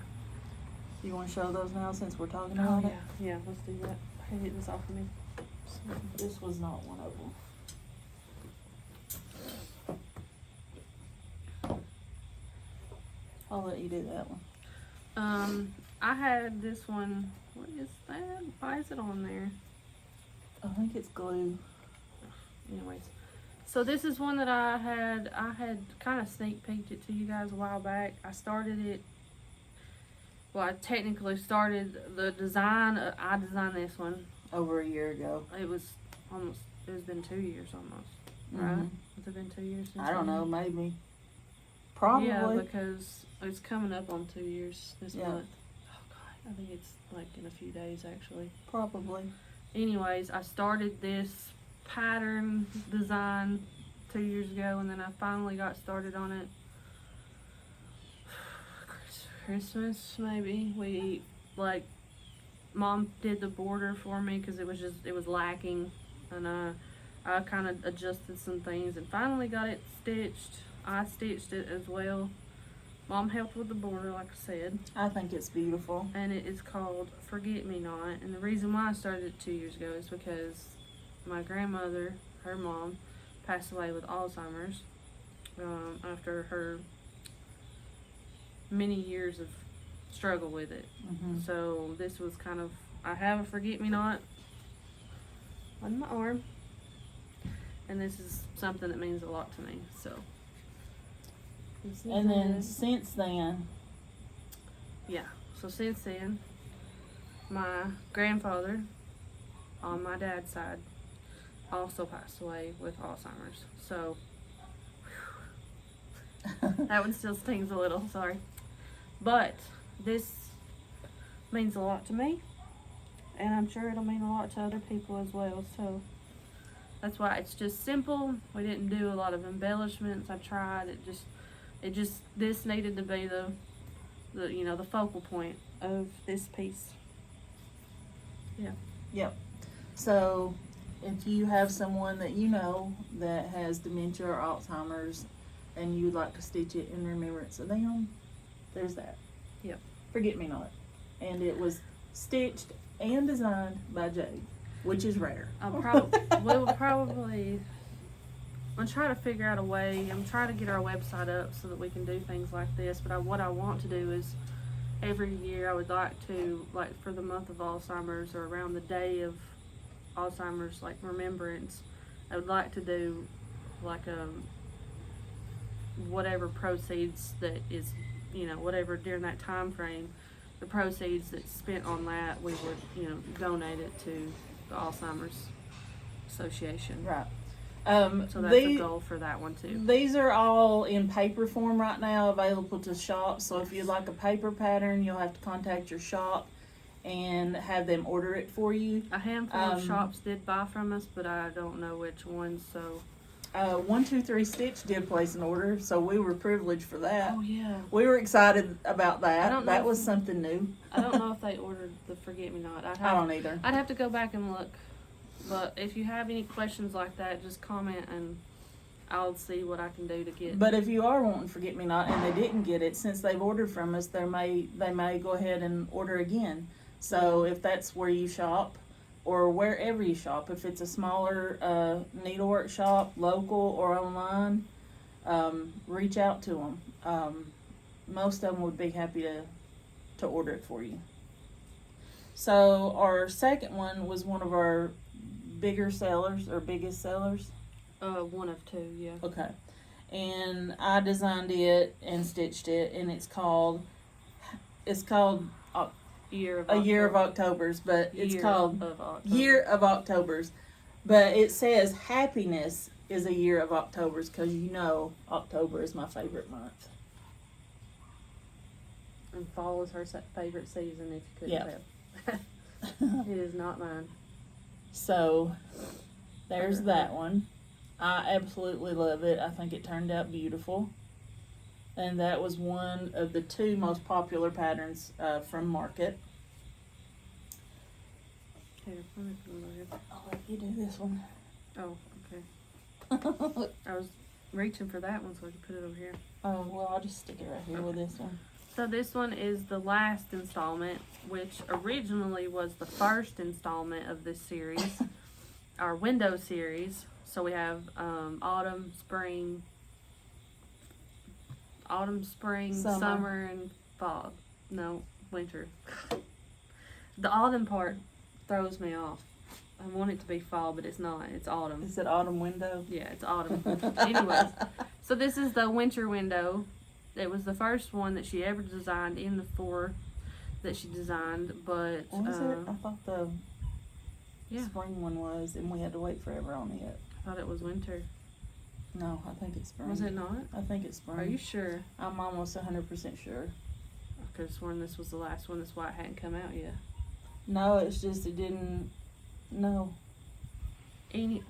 [SPEAKER 2] You want to show those now since we're talking about it?
[SPEAKER 1] Yeah, let's do that. Hey, get this off of me.
[SPEAKER 2] This was not one of them. I'll let you do that one.
[SPEAKER 1] I had this one. What is that? Why is it on there?
[SPEAKER 2] I think it's glue.
[SPEAKER 1] Anyways, so this is one that I had kind of sneak peeked it to you guys a while back. I started it. Well, I technically started the design. I designed this one
[SPEAKER 2] over a year ago.
[SPEAKER 1] It was been 2 years almost, right? Has it been 2 years since?
[SPEAKER 2] I don't know, maybe. Probably.
[SPEAKER 1] Yeah, because it's coming up on 2 years this month. Oh God, I think it's like in a few days actually.
[SPEAKER 2] Probably.
[SPEAKER 1] Anyways, I started this pattern design 2 years ago, and then I finally got started on it. Christmas, maybe. Mom did the border for me because it was lacking, and I kind of adjusted some things and finally got it stitched. I stitched it as well. Mom helped with the border, like I said.
[SPEAKER 2] I think it's beautiful.
[SPEAKER 1] And it is called Forget Me Not. And the reason why I started it 2 years ago is because my grandmother, her mom, passed away with Alzheimer's after her many years of struggle with it. So this was kind of, I have a Forget Me Not on my arm, and this is something that means a lot to me. So
[SPEAKER 2] and then since then,
[SPEAKER 1] my grandfather on my dad's side also passed away with Alzheimer's. So that one still stings a little, sorry. But this means a lot to me, and I'm sure it'll mean a lot to other people as well. So that's why it's just simple. We didn't do a lot of embellishments. I tried. This needed to be the focal point of this piece. Yeah.
[SPEAKER 2] Yep. So if you have someone that you know that has dementia or Alzheimer's, and you'd like to stitch it in remembrance of them, there's that.
[SPEAKER 1] Yep.
[SPEAKER 2] Forget Me Not. And it was stitched and designed by Jade, which is rare.
[SPEAKER 1] We'll probably. I'm trying to figure out a way. I'm trying to get our website up so that we can do things like this. But what I want to do is every year I would like to, like for the month of Alzheimer's or around the day of Alzheimer's, like remembrance, I would like to do like whatever proceeds that is, whatever during that time frame, the proceeds that's spent on that, we would, donate it to the Alzheimer's Association.
[SPEAKER 2] Right.
[SPEAKER 1] So that's a goal for that one too.
[SPEAKER 2] These are all in paper form right now, available to shops. So if you'd like a paper pattern, you'll have to contact your shop and have them order it for you.
[SPEAKER 1] A handful of shops did buy from us, but I don't know which ones. So
[SPEAKER 2] 123 Stitch did place an order, so we were privileged for that.
[SPEAKER 1] Oh yeah,
[SPEAKER 2] we were excited about that. That was something new.
[SPEAKER 1] I don't know if they ordered the Forget Me Not.
[SPEAKER 2] I don't either.
[SPEAKER 1] I'd have to go back and look. But if you have any questions like that, just comment and I'll see what I can do to get.
[SPEAKER 2] But if you are wanting Forget Me Not and they didn't get it, since they've ordered from us, they may go ahead and order again. So if that's where you shop or wherever you shop, if it's a smaller needlework shop, local or online, reach out to them. Most of them would be happy to order it for you. So our second one was one of our bigger sellers or biggest sellers.
[SPEAKER 1] One of two, yeah.
[SPEAKER 2] Okay. And I designed it and stitched it, and it's called
[SPEAKER 1] Year of
[SPEAKER 2] Octobers, but it's called
[SPEAKER 1] Year of
[SPEAKER 2] Octobers. But it says happiness is a year of Octobers because October is my favorite month.
[SPEAKER 1] And fall is her favorite season, if you couldn't tell. It is not mine.
[SPEAKER 2] So, there's that one. I absolutely love it. I think it turned out beautiful. And that was one of the two most popular patterns from Market.
[SPEAKER 1] Here, let me put it over here.
[SPEAKER 2] I'll let you do this one.
[SPEAKER 1] Oh, okay. I was reaching for that one so I could put it over here.
[SPEAKER 2] Oh, well, I'll just stick it right here with this one.
[SPEAKER 1] So this one is the last installment, which originally was the first installment of this series, our window series. So we have autumn, spring, summer, and fall. No, winter. The autumn part throws me off. I want it to be fall, but it's not. It's autumn.
[SPEAKER 2] Is it autumn window?
[SPEAKER 1] Yeah, it's autumn. Anyways, so this is the winter window. It was the first one that she ever designed in the 4 that she designed, but...
[SPEAKER 2] What was it? I thought the spring one was, and we had to wait forever on it.
[SPEAKER 1] I thought it was winter.
[SPEAKER 2] No, I think it's spring.
[SPEAKER 1] Was it not?
[SPEAKER 2] I think it's spring.
[SPEAKER 1] Are you sure?
[SPEAKER 2] I'm almost 100% sure.
[SPEAKER 1] I could have sworn this was the last one. That's why it hadn't come out yet.
[SPEAKER 2] No, it's just it didn't... No.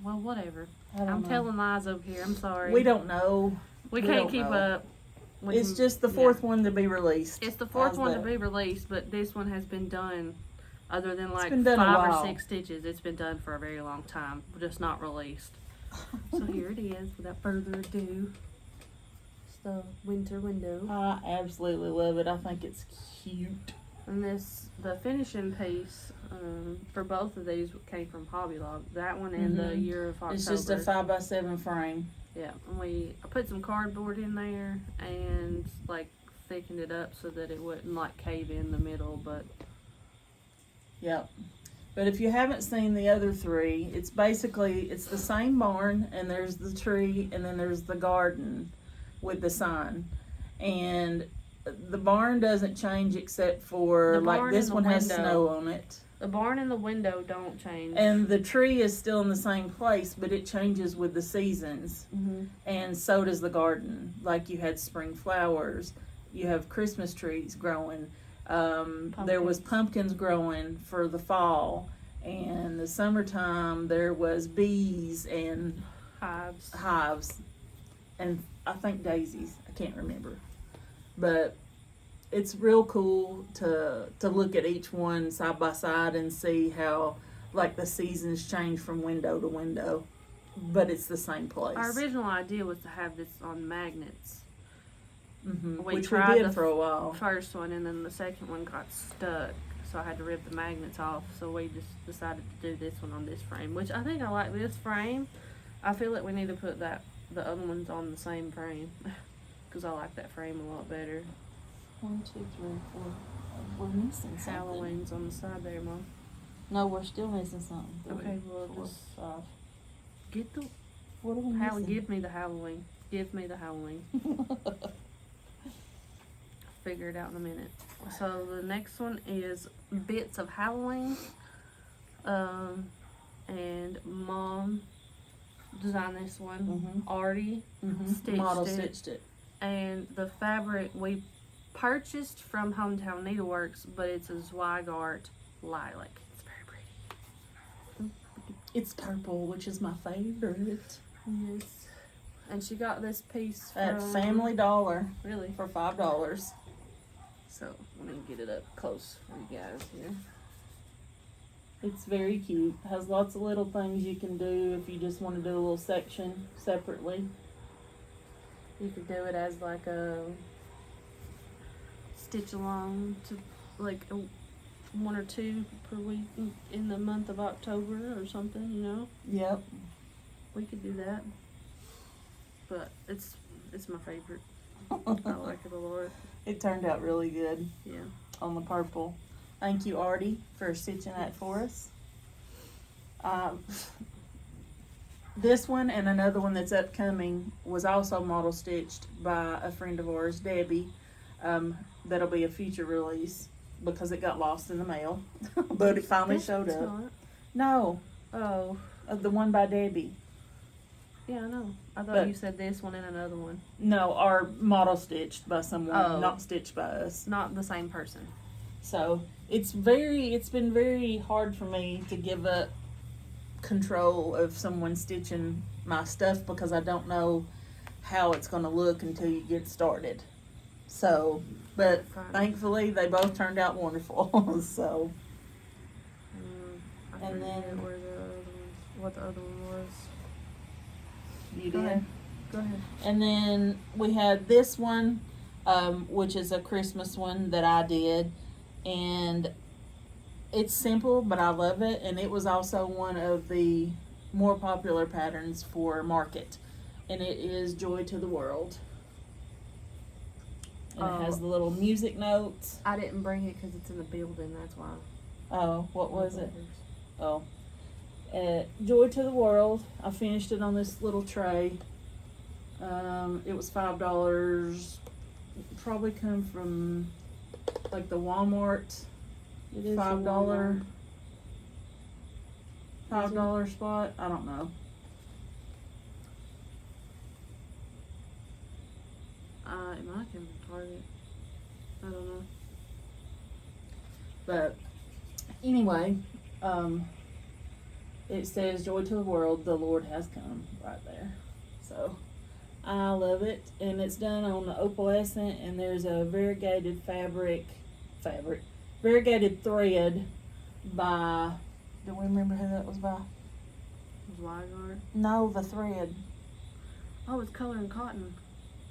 [SPEAKER 1] Well, whatever.
[SPEAKER 2] I'm
[SPEAKER 1] telling lies over here. I'm sorry.
[SPEAKER 2] We don't know.
[SPEAKER 1] We can't keep up.
[SPEAKER 2] It's just the 4th one to be released.
[SPEAKER 1] It's the 4th one to be released, but this one has been done, other than like 5 or 6 stitches, it's been done for a very long time, just not released. So here it is, without further ado. It's the winter window.
[SPEAKER 2] I absolutely love it. I think it's cute.
[SPEAKER 1] And the finishing piece for both of these came from Hobby Lobby. That one and the Year of October.
[SPEAKER 2] It's just a 5x7 frame.
[SPEAKER 1] Yeah, and I put some cardboard in there and like thickened it up so that it wouldn't like cave in the middle, but
[SPEAKER 2] yep. But if you haven't seen the other 3, it's the same barn, and there's the tree, and then there's the garden with the sign. And the barn doesn't change except for like this one has snow on it.
[SPEAKER 1] The barn and the window don't change.
[SPEAKER 2] And the tree is still in the same place, but it changes with the seasons.
[SPEAKER 1] Mm-hmm.
[SPEAKER 2] And so does the garden. Like you had spring flowers, you have Christmas trees growing. There was pumpkins growing for the fall. And the summertime, there was bees and hives. And I think daisies. I can't remember. But it's real cool to look at each one side by side and see how like the seasons change from window to window. but it's the same place.
[SPEAKER 1] Our original idea was to have this on magnets.
[SPEAKER 2] Which we did for a while.
[SPEAKER 1] First one, and then the second one got stuck, so I had to rip the magnets off. So we just decided to do this one on this frame, which I think I like this frame. I feel like we need to put the other ones on the same frame because I like that frame a lot better.
[SPEAKER 2] 1, 2, 3, 4. We're missing something.
[SPEAKER 1] Halloween's on the side there, Mom.
[SPEAKER 2] No, we're still missing something.
[SPEAKER 1] Okay, well,
[SPEAKER 2] 4,
[SPEAKER 1] just
[SPEAKER 2] 5.
[SPEAKER 1] get the.
[SPEAKER 2] What are we missing?
[SPEAKER 1] Give me the Halloween. Give me the Halloween. Figure it out in a minute. So the next one is bits of Halloween. And Mom designed this one. Artie
[SPEAKER 2] Stitched it.
[SPEAKER 1] And the fabric we purchased from Hometown Needleworks, but it's a Zweigart lilac. It's very pretty.
[SPEAKER 2] It's purple, which is my favorite.
[SPEAKER 1] Yes. And she got this piece
[SPEAKER 2] At
[SPEAKER 1] from
[SPEAKER 2] Family Dollar.
[SPEAKER 1] Really?
[SPEAKER 2] For $5.
[SPEAKER 1] So let me get it up close for you guys here.
[SPEAKER 2] It's very cute. Has lots of little things you can do if you just want to do a little section separately.
[SPEAKER 1] You could do it as like a stitch along to like 1 or 2 per week in the month of October or something, you know?
[SPEAKER 2] Yep.
[SPEAKER 1] We could do that. But it's my favorite. I like it a lot.
[SPEAKER 2] It turned out really good.
[SPEAKER 1] Yeah.
[SPEAKER 2] On the purple. Thank you, Artie, for stitching that for us. This one and another one that's upcoming was also model stitched by a friend of ours, Debbie. That'll be a future release because it got lost in the mail, but it finally showed up.
[SPEAKER 1] Not.
[SPEAKER 2] No.
[SPEAKER 1] Oh.
[SPEAKER 2] The one by Debbie.
[SPEAKER 1] Yeah, I know. I thought you said this one and another one.
[SPEAKER 2] No, our model stitched by someone, not stitched by us.
[SPEAKER 1] Not the same person.
[SPEAKER 2] So it's been very hard for me to give up control of someone stitching my stuff because I don't know how it's going to look until you get started. So, but thankfully they both turned out wonderful. So,
[SPEAKER 1] and then what the other one was.
[SPEAKER 2] You
[SPEAKER 1] Go
[SPEAKER 2] did?
[SPEAKER 1] ahead. Go ahead.
[SPEAKER 2] And then we had this one, which is a Christmas one that I did. And it's simple, but I love it. And it was also one of the more popular patterns for market. And it is Joy to the World. And it has the little music notes.
[SPEAKER 1] I didn't bring it because it's in the building, that's why.
[SPEAKER 2] Oh, what was it? Oh. Joy to the World. I finished it on this little tray. It was $5. Probably come from like the Walmart.
[SPEAKER 1] It is
[SPEAKER 2] $5 spot. I don't know.
[SPEAKER 1] It might come from Target. I don't know.
[SPEAKER 2] But anyway, it says Joy to the World, the Lord has come right there. So I love it. And it's done on the opalescent, and there's a variegated variegated thread by, do we remember who that was by?
[SPEAKER 1] Zweigart?
[SPEAKER 2] No, the thread.
[SPEAKER 1] Oh, it's Color and Cotton.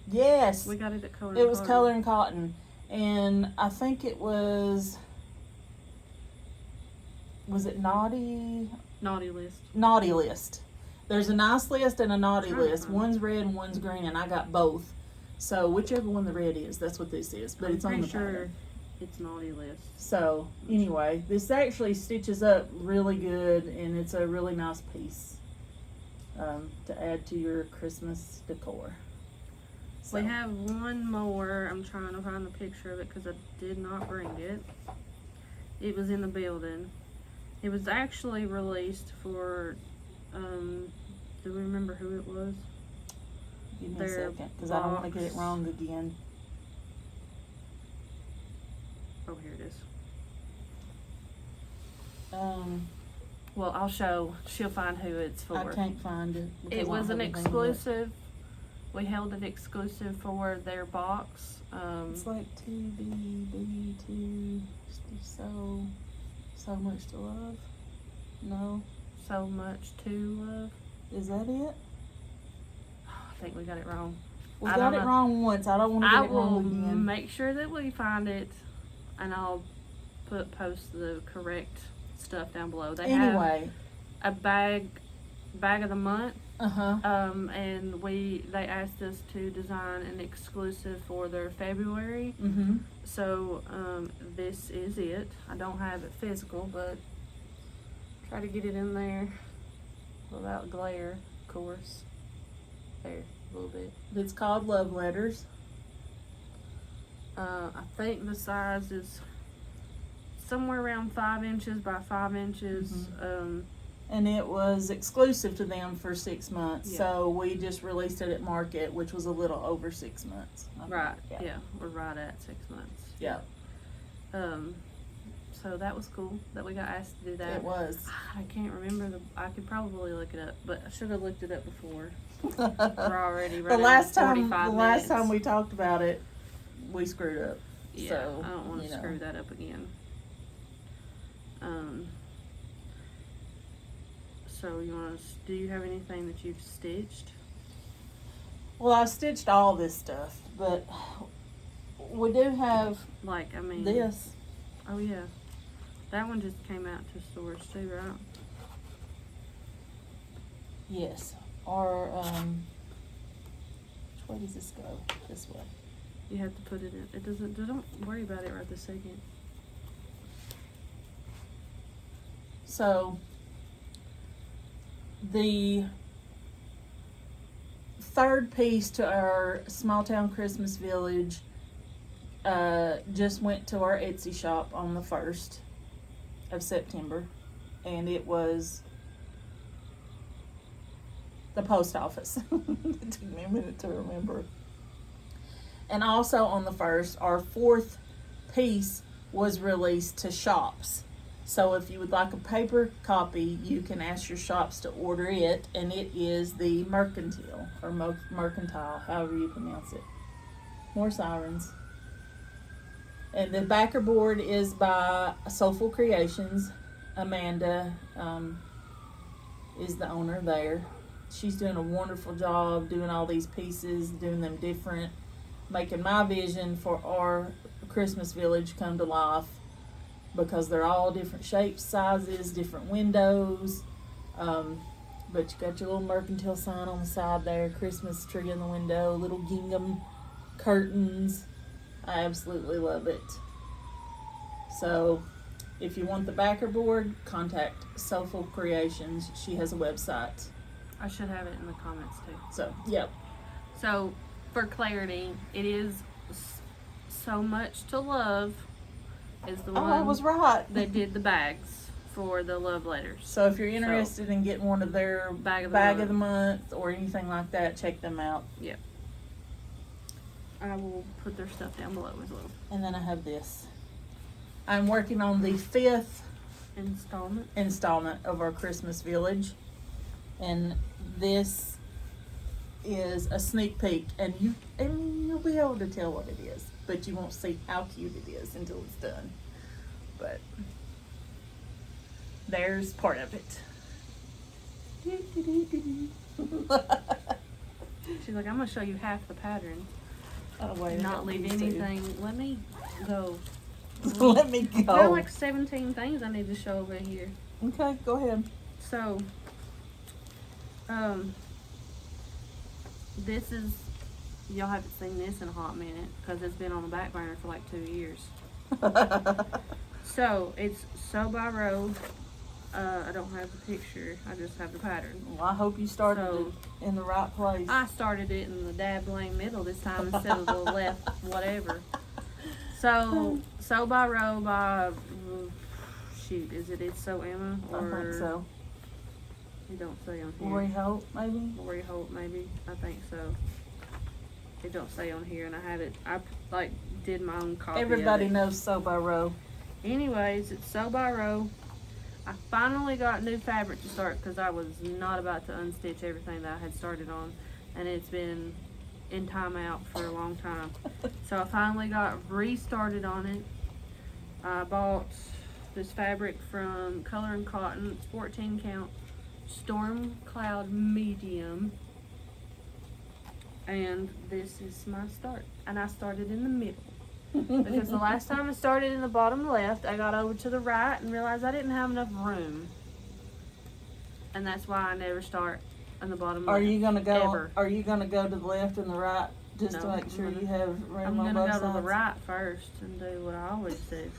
[SPEAKER 2] Yes.
[SPEAKER 1] We got it at Color and
[SPEAKER 2] It was
[SPEAKER 1] Cotton.
[SPEAKER 2] Color and Cotton. And I think it was it Naughty?
[SPEAKER 1] Naughty List.
[SPEAKER 2] Naughty List. There's a nice list and a naughty
[SPEAKER 1] Trying to
[SPEAKER 2] list.
[SPEAKER 1] find
[SPEAKER 2] One's red and one's green, and I got both. So whichever one the red is, that's what this is. But it's on the pattern.
[SPEAKER 1] It's Naughty List.
[SPEAKER 2] So anyway, this actually stitches up really good, and it's a really nice piece to add to your Christmas decor. So.
[SPEAKER 1] We have one more. I'm trying to find the picture of it because I did not bring it. It was in the building. It was actually released for, do we remember who it was?
[SPEAKER 2] Give me a second, because I don't want to get it wrong again.
[SPEAKER 1] Oh, here it is.
[SPEAKER 2] Well,
[SPEAKER 1] I'll show. She'll find who it's for.
[SPEAKER 2] I can't find it.
[SPEAKER 1] It was an exclusive. We held it exclusive for their box.
[SPEAKER 2] It's like 2B, so much to love. No.
[SPEAKER 1] So much to love.
[SPEAKER 2] Is that it?
[SPEAKER 1] I think we got it wrong.
[SPEAKER 2] We
[SPEAKER 1] I
[SPEAKER 2] got
[SPEAKER 1] don't
[SPEAKER 2] it
[SPEAKER 1] know.
[SPEAKER 2] wrong once. I don't want to
[SPEAKER 1] I
[SPEAKER 2] get it
[SPEAKER 1] will
[SPEAKER 2] wrong again.
[SPEAKER 1] make sure that we find it, and I'll post the correct stuff down below. They
[SPEAKER 2] Anyway.
[SPEAKER 1] have a bag of the month.
[SPEAKER 2] Uh-huh.
[SPEAKER 1] And they asked us to design an exclusive for their February.
[SPEAKER 2] Mm-hmm.
[SPEAKER 1] So this is it. I don't have it physical, but try to get it in there without glare, of course. There, a little bit.
[SPEAKER 2] It's called Love Letters.
[SPEAKER 1] I think the size is somewhere around 5 inches by 5 inches.
[SPEAKER 2] Mm-hmm. And it was exclusive to them for 6 months.
[SPEAKER 1] Yeah.
[SPEAKER 2] So we just released it at market, which was a little over 6 months. I think.
[SPEAKER 1] Right.
[SPEAKER 2] Yeah.
[SPEAKER 1] Yeah, we're right at 6 months.
[SPEAKER 2] Yeah.
[SPEAKER 1] So that was cool that we got asked to do that.
[SPEAKER 2] It was.
[SPEAKER 1] I can't remember I could probably look it up, but I should have looked it up before. We're already running
[SPEAKER 2] The last
[SPEAKER 1] 45 minutes.
[SPEAKER 2] time we talked about it, we screwed up.
[SPEAKER 1] Yeah,
[SPEAKER 2] So,
[SPEAKER 1] I don't want
[SPEAKER 2] you
[SPEAKER 1] to
[SPEAKER 2] know.
[SPEAKER 1] screw that up again. So do you have anything that you've stitched?
[SPEAKER 2] Well, I stitched all this stuff, but we do have
[SPEAKER 1] Like, I mean,
[SPEAKER 2] this.
[SPEAKER 1] Oh yeah, that one just came out to stores too, right?
[SPEAKER 2] Yes. Or, which way does this go? This way.
[SPEAKER 1] You have to put it in. It doesn't. Don't worry about it right this second.
[SPEAKER 2] So, the third piece to our small town Christmas village just went to our Etsy shop on the 1st of September, and it was the post office. It took me a minute to remember. And also on the 1st, our 4th piece was released to shops. So if you would like a paper copy, you can ask your shops to order it, and it is the Mercantile, or Mercantile, however you pronounce it. More sirens. And the backer board is by Souleful Creations. Amanda is the owner there. She's doing a wonderful job doing all these pieces, doing them different, making my vision for our Christmas village come to life, because they're all different shapes, sizes, different windows. But you got your little Mercantile sign on the side there, Christmas tree in the window, little gingham curtains. I absolutely love it. So if you want the backer board, contact Souleful Creations. She has a website.
[SPEAKER 1] I should have it in the comments too.
[SPEAKER 2] So, yep.
[SPEAKER 1] So, for clarity, it is So Much to Love is the one
[SPEAKER 2] Oh, I was right.
[SPEAKER 1] that did the bags for the love letters.
[SPEAKER 2] So if you're interested in getting one of their
[SPEAKER 1] Bag of the
[SPEAKER 2] month or anything like that, check them out.
[SPEAKER 1] Yep. I will put their stuff down below as well.
[SPEAKER 2] And then I have this. I'm working on the 5th installment of our Christmas village. And this is a sneak peek, and you'll be able to tell what it is, but you won't see how cute it is until it's done. But there's part of it.
[SPEAKER 1] She's like, I'm gonna show you half the pattern.
[SPEAKER 2] Oh, wait,
[SPEAKER 1] Not leave anything. Let me go.
[SPEAKER 2] Let me go.
[SPEAKER 1] There are like 17 things I need to show over here.
[SPEAKER 2] Okay, go ahead.
[SPEAKER 1] So, this is, y'all haven't seen this in a hot minute because it's been on the back burner for like 2 years. So, it's sew by row. I don't have the picture, I just have the pattern.
[SPEAKER 2] Well, I hope you started it in the right place.
[SPEAKER 1] I started it in the dabbling middle this time instead of the left, whatever. So, sew by row by, shoot, is it It's So Emma? Or
[SPEAKER 2] I think so.
[SPEAKER 1] It don't say on here.
[SPEAKER 2] Lori Holt, maybe?
[SPEAKER 1] Lori Holt, maybe. I think so. It don't say on here, and I have it. I like did my own copy.
[SPEAKER 2] Everybody
[SPEAKER 1] of it.
[SPEAKER 2] knows Sew by Row.
[SPEAKER 1] Anyways, it's sew by row. I finally got new fabric to start because I was not about to unstitch everything that I had started on, and it's been in timeout for a long time. So I finally got restarted on it. I bought this fabric from Color and Cotton. It's 14 count Storm Cloud Medium. And this is my start. And I started in the middle. Because the last time I started in the bottom left, I got over to the right and realized I didn't have enough room. And that's why I never start on the bottom left.
[SPEAKER 2] Are you gonna go?
[SPEAKER 1] Ever.
[SPEAKER 2] Are you gonna go to the left and the right just to
[SPEAKER 1] No,
[SPEAKER 2] make sure
[SPEAKER 1] I'm
[SPEAKER 2] you have room
[SPEAKER 1] I'm
[SPEAKER 2] on
[SPEAKER 1] gonna
[SPEAKER 2] both
[SPEAKER 1] go
[SPEAKER 2] sides?
[SPEAKER 1] to the right first and do what I always do.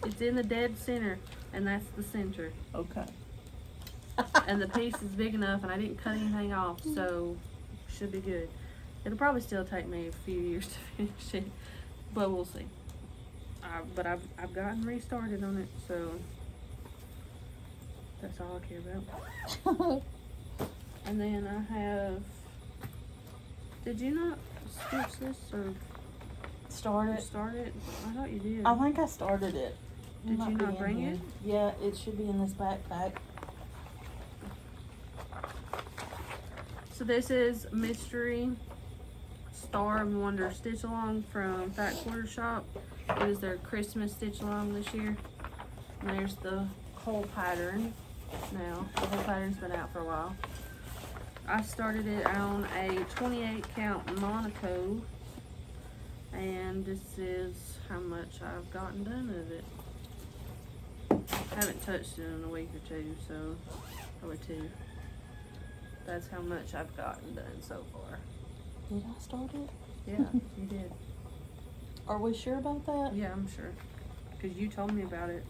[SPEAKER 1] It's in the dead center, and that's the center.
[SPEAKER 2] Okay.
[SPEAKER 1] And the piece is big enough, and I didn't cut anything off, so should be good. It'll probably still take me a few years to finish it, but we'll see. But I've gotten restarted on it, so that's all I care about. And then I have. Did you not stitch this or
[SPEAKER 2] Start it.
[SPEAKER 1] start it? I thought you did.
[SPEAKER 2] I think I started it.
[SPEAKER 1] Did
[SPEAKER 2] might
[SPEAKER 1] you
[SPEAKER 2] be
[SPEAKER 1] not
[SPEAKER 2] in
[SPEAKER 1] bring
[SPEAKER 2] here.
[SPEAKER 1] it?
[SPEAKER 2] Yeah, it should be in this backpack.
[SPEAKER 1] So this is Mystery Star of Wonder Stitch Along from Fat Quarter Shop. It is their Christmas stitch along this year. And there's the whole pattern. Now, the whole pattern's been out for a while. I started it on a 28 count Monaco. And this is how much I've gotten done of it. I haven't touched it in a week or two, so probably 2. That's how much I've gotten done so far.
[SPEAKER 2] Did I start it?
[SPEAKER 1] Yeah, you did.
[SPEAKER 2] Are we sure about that?
[SPEAKER 1] Yeah, I'm sure. Because you told me about it.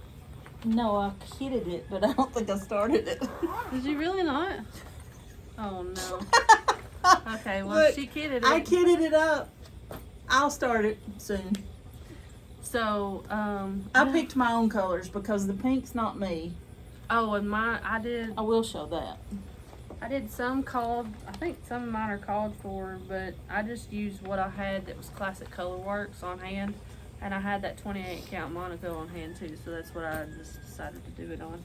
[SPEAKER 2] No, I kitted it, but I don't think I started it.
[SPEAKER 1] Did you really not? Oh, no. Okay, well,
[SPEAKER 2] Look,
[SPEAKER 1] she kidded it.
[SPEAKER 2] I kitted it up. I'll start it soon.
[SPEAKER 1] So,
[SPEAKER 2] I picked my own colors because the pink's not me.
[SPEAKER 1] oh, and I
[SPEAKER 2] will show that.
[SPEAKER 1] did some called, I think some of mine are called for, but I just used what I had that was Classic Colorworks on hand. And I had that 28 count Monaco on hand too, so that's what I just decided to do it on.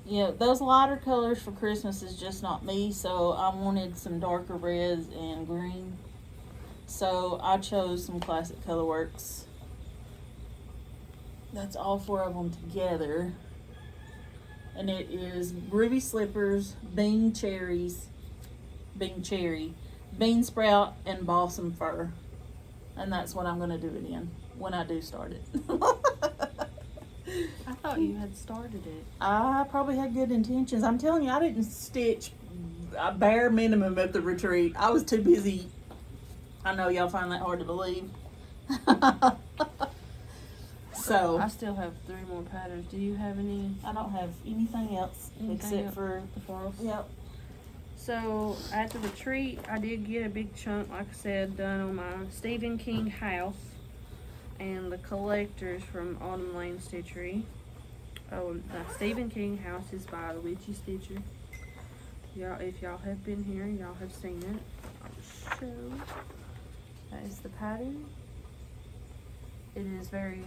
[SPEAKER 2] Yeah, those lighter colors for Christmas is just not me, so I wanted some darker reds and green. So I chose some Classic Colorworks. That's all 4 of them together. And it is Ruby Slippers, Bean Cherry, Bean Sprout, and Balsam Fir. And that's what I'm going to do it in when I do start it.
[SPEAKER 1] I thought you had started it.
[SPEAKER 2] I probably had good intentions. I'm telling you, I didn't stitch a bare minimum at the retreat. I was too busy. I know y'all find that hard to believe. So
[SPEAKER 1] I still have 3 more patterns. Do you have any?
[SPEAKER 2] I don't have anything else except for
[SPEAKER 1] the floss.
[SPEAKER 2] Yep.
[SPEAKER 1] So at the retreat, I did get a big chunk, like I said, done on my Stephen King house and the collectors from Autumn Lane Stitchery. Oh, the Stephen King house is by the Witchy Stitcher. Y'all, if y'all have been here, y'all have seen it. I'll show. That is the pattern. It is very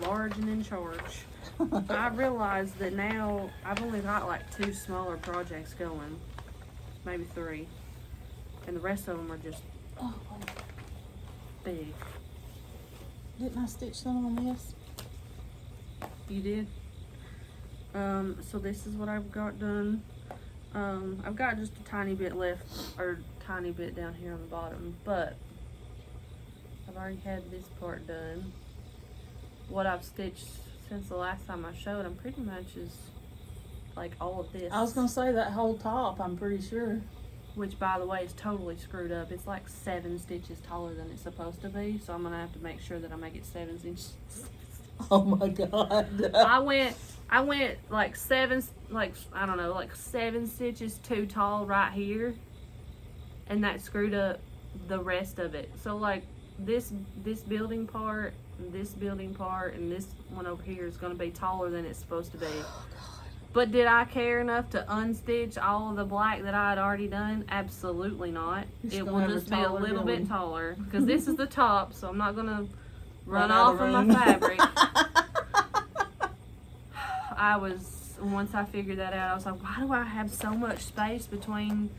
[SPEAKER 1] large and in charge. I realized that now I've only got like 2 smaller projects going, maybe 3, and the rest of them are just big.
[SPEAKER 2] Didn't I stitch some on this?
[SPEAKER 1] You did? So this is what I've got done. I've got just a tiny bit left, or tiny bit down here on the bottom, but I've already had this part done. What I've stitched since the last time I showed them pretty much is like all of this.
[SPEAKER 2] I was going to say that whole top, I'm pretty sure.
[SPEAKER 1] Which, by the way, is totally screwed up. It's like 7 stitches taller than it's supposed to be, so I'm going to have to make sure that I make it 7 inches.
[SPEAKER 2] Oh my God.
[SPEAKER 1] I went like 7, like, I don't know, like 7 stitches too tall right here, and that screwed up the rest of it. So like this building part, this building part, and this one over here is going to be taller than it's supposed to be. But did I care enough to unstitch all of the black that I had already done? Absolutely not. It will just be a little bit taller, because this is the top, so I'm not going to run off of my fabric. Once I figured that out, I was like, why do I have so much space between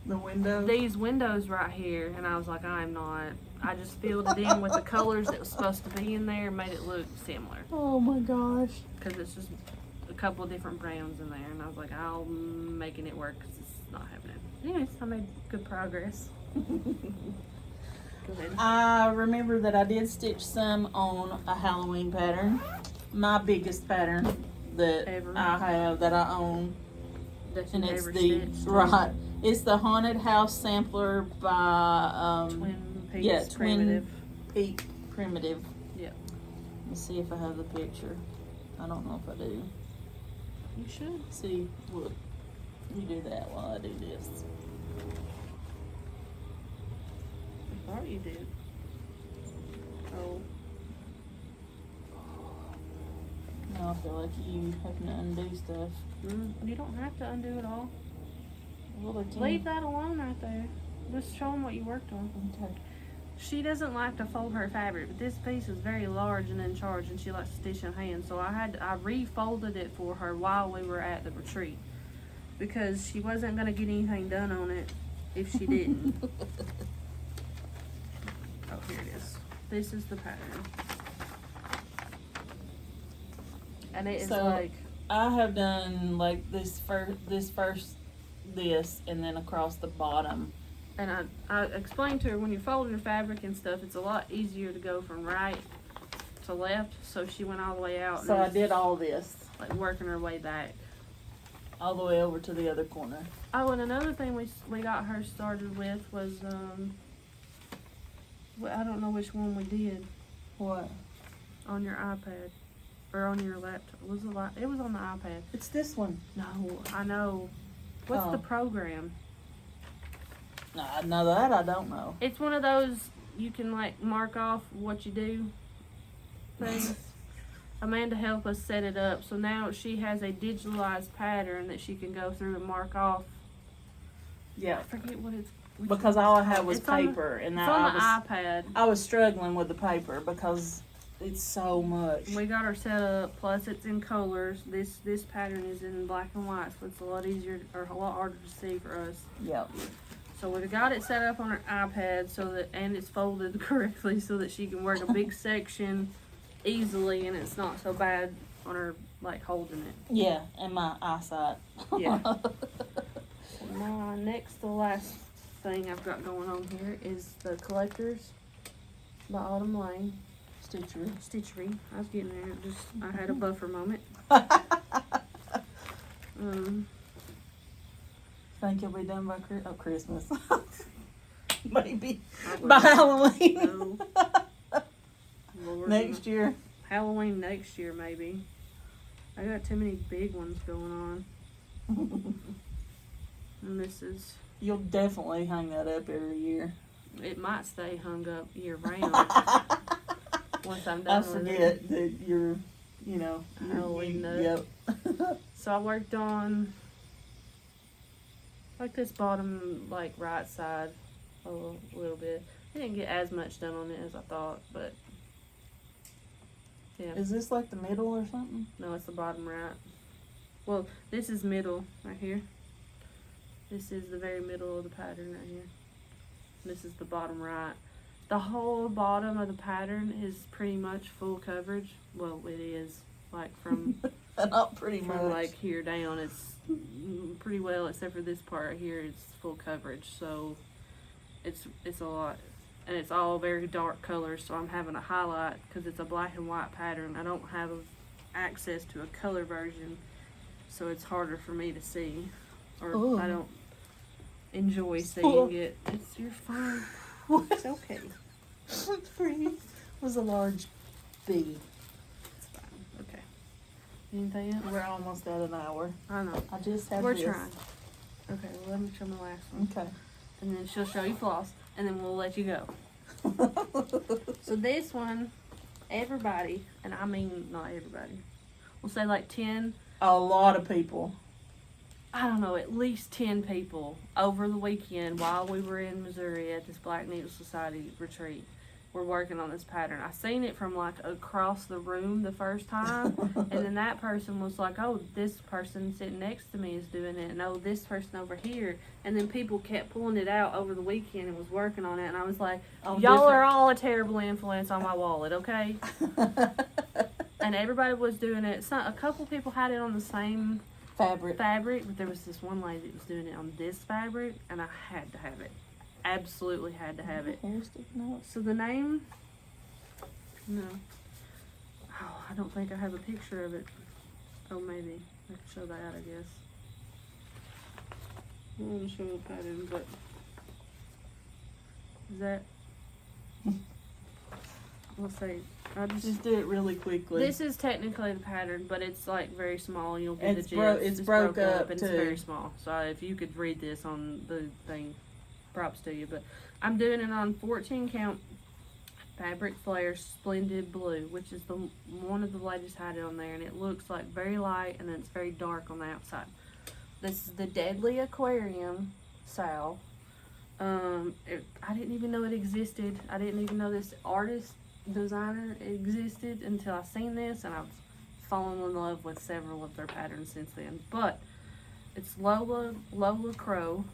[SPEAKER 2] the window?
[SPEAKER 1] These windows right here? And I was like, I'm not. I just filled it in with the colors that was supposed to be in there and made it look similar.
[SPEAKER 2] Oh my gosh.
[SPEAKER 1] Because it's just couple of different browns in there, and I was like, I'm making it work because it's not happening. Anyways, I made good progress. Go ahead.
[SPEAKER 2] I remember that I did stitch some on a Halloween pattern. My biggest pattern that
[SPEAKER 1] Ever.
[SPEAKER 2] I have, that I own.
[SPEAKER 1] That
[SPEAKER 2] And
[SPEAKER 1] you
[SPEAKER 2] it's
[SPEAKER 1] ever
[SPEAKER 2] the,
[SPEAKER 1] stitched.
[SPEAKER 2] right, it's the Haunted House Sampler by,
[SPEAKER 1] Twin Peaks
[SPEAKER 2] yeah,
[SPEAKER 1] Primitive.
[SPEAKER 2] Twin Peak Primitive.
[SPEAKER 1] Yeah.
[SPEAKER 2] Let's see if I have the picture. I don't know if I do.
[SPEAKER 1] You should.
[SPEAKER 2] See, look, you do that while I do this.
[SPEAKER 1] I thought you did. Oh.
[SPEAKER 2] Now I feel like you have to undo stuff.
[SPEAKER 1] You don't have to undo it all.
[SPEAKER 2] Well, I can.
[SPEAKER 1] Leave that alone right there. Just show them what you worked on.
[SPEAKER 2] Okay.
[SPEAKER 1] She doesn't like to fold her fabric, but this piece is very large and in charge, and she likes to stitch in hand. So I refolded it for her while we were at the retreat because she wasn't gonna get anything done on it if she didn't. Oh, here it is. This is the pattern, and it is
[SPEAKER 2] So,
[SPEAKER 1] like
[SPEAKER 2] I have done like this first, and then across the bottom.
[SPEAKER 1] And I explained to her when you're folding your fabric and stuff, it's a lot easier to go from right to left. So she went all the way out.
[SPEAKER 2] So
[SPEAKER 1] and
[SPEAKER 2] I did all this,
[SPEAKER 1] like working her way back.
[SPEAKER 2] all the way over to the other corner.
[SPEAKER 1] Oh, and another thing we got her started with was I don't know which one we did
[SPEAKER 2] What?
[SPEAKER 1] on your iPad or on your laptop. It was on the iPad.
[SPEAKER 2] It's this one.
[SPEAKER 1] No, I know. What's
[SPEAKER 2] Oh.
[SPEAKER 1] the program?
[SPEAKER 2] No, that I don't know.
[SPEAKER 1] It's one of those you can like mark off what you do things. Amanda helped us set it up, so now she has a digitalized pattern that she can go through and mark off.
[SPEAKER 2] Yeah,
[SPEAKER 1] I forget what it's.
[SPEAKER 2] because all I had was
[SPEAKER 1] It's on the-
[SPEAKER 2] paper, and
[SPEAKER 1] It's on the
[SPEAKER 2] I
[SPEAKER 1] iPad.
[SPEAKER 2] was struggling with the paper because it's so much.
[SPEAKER 1] We got her set up. Plus, it's in colors. This pattern is in black and white, so it's a lot easier or a lot harder to see for us.
[SPEAKER 2] Yep.
[SPEAKER 1] So we got it set up on her iPad and it's folded correctly so that she can work a big section easily, and it's not so bad on her like holding it.
[SPEAKER 2] Yeah, and my eyesight.
[SPEAKER 1] Yeah. My next to last thing I've got going on here is the Collectors by Autumn Lane. Stitchery. I was getting there. I had a buffer moment.
[SPEAKER 2] Think you'll be done by Christmas? Maybe
[SPEAKER 1] I
[SPEAKER 2] by
[SPEAKER 1] wouldn't-
[SPEAKER 2] Halloween.
[SPEAKER 1] No. Lord,
[SPEAKER 2] Next year.
[SPEAKER 1] Halloween next year, maybe. I got too many big ones going on. And this is,
[SPEAKER 2] You'll definitely hang that up every year.
[SPEAKER 1] it might stay hung up year round once I'm done
[SPEAKER 2] I
[SPEAKER 1] with it.
[SPEAKER 2] forget that you're,
[SPEAKER 1] Halloween nut.
[SPEAKER 2] Yep.
[SPEAKER 1] So I worked on like this bottom, like right side a little bit. I didn't get as much done on it as I thought, but yeah.
[SPEAKER 2] Is this like the middle or something?
[SPEAKER 1] No, it's the bottom right. Well, this is middle right here. This is the very middle of the pattern right here. This is the bottom right. The whole bottom of the pattern is pretty much full coverage. Well, it is. Like from
[SPEAKER 2] Not pretty
[SPEAKER 1] from
[SPEAKER 2] much.
[SPEAKER 1] like here down, it's pretty well, except for this part right here, it's full coverage. So it's a lot, and it's all very dark colors. So I'm having to highlight because it's a black and white pattern. I don't have access to a color version, so it's harder for me to see, or
[SPEAKER 2] Ooh.
[SPEAKER 1] I don't enjoy seeing it. You're fine. It's okay.
[SPEAKER 2] Freeze was a large B.
[SPEAKER 1] It's fine. Okay. Anything else?
[SPEAKER 2] We're almost at an hour.
[SPEAKER 1] I know.
[SPEAKER 2] I just have
[SPEAKER 1] We're
[SPEAKER 2] this.
[SPEAKER 1] trying. Okay, well, let me show my last one.
[SPEAKER 2] Okay.
[SPEAKER 1] And then she'll show you Floss, and then we'll let you go. So this one, everybody, and I mean not everybody, we'll say like 10,
[SPEAKER 2] A lot of people.
[SPEAKER 1] I don't know, at least 10 people over the weekend while we were in Missouri at this Black Needle Society retreat were working on this pattern. I seen it from like across the room the first time, and then that person was like, oh, this person sitting next to me is doing it, and oh, this person over here. And then people kept pulling it out over the weekend and was working on it, and I was like,
[SPEAKER 2] Oh,
[SPEAKER 1] y'all
[SPEAKER 2] different.
[SPEAKER 1] are all a terrible influence on my wallet, okay? And everybody was doing it. A couple people had it on the same
[SPEAKER 2] fabric,
[SPEAKER 1] but there was this one lady that was doing it on this fabric, and I had to have it. Absolutely had to have it. So the name, no. Oh, I don't think I have a picture of it. Oh, maybe I can show that, I guess. I want to show the pattern, but is that? Let's see. I
[SPEAKER 2] just do it really quickly.
[SPEAKER 1] This is technically the pattern, but it's like very small. You'll get the gist.
[SPEAKER 2] It's broke up
[SPEAKER 1] and
[SPEAKER 2] too.
[SPEAKER 1] It's very small. So if you could read this on the thing, props to you. But I'm doing it on 14 count fabric flare splendid blue, which is the one of the ladies had it on there, and it looks like very light and then it's very dark on the outside. This is the Deadly Aquarium Sal. I didn't even know it existed. I didn't even know this artist designer existed until I seen this, and I've fallen in love with several of their patterns since then. But it's Lola Crow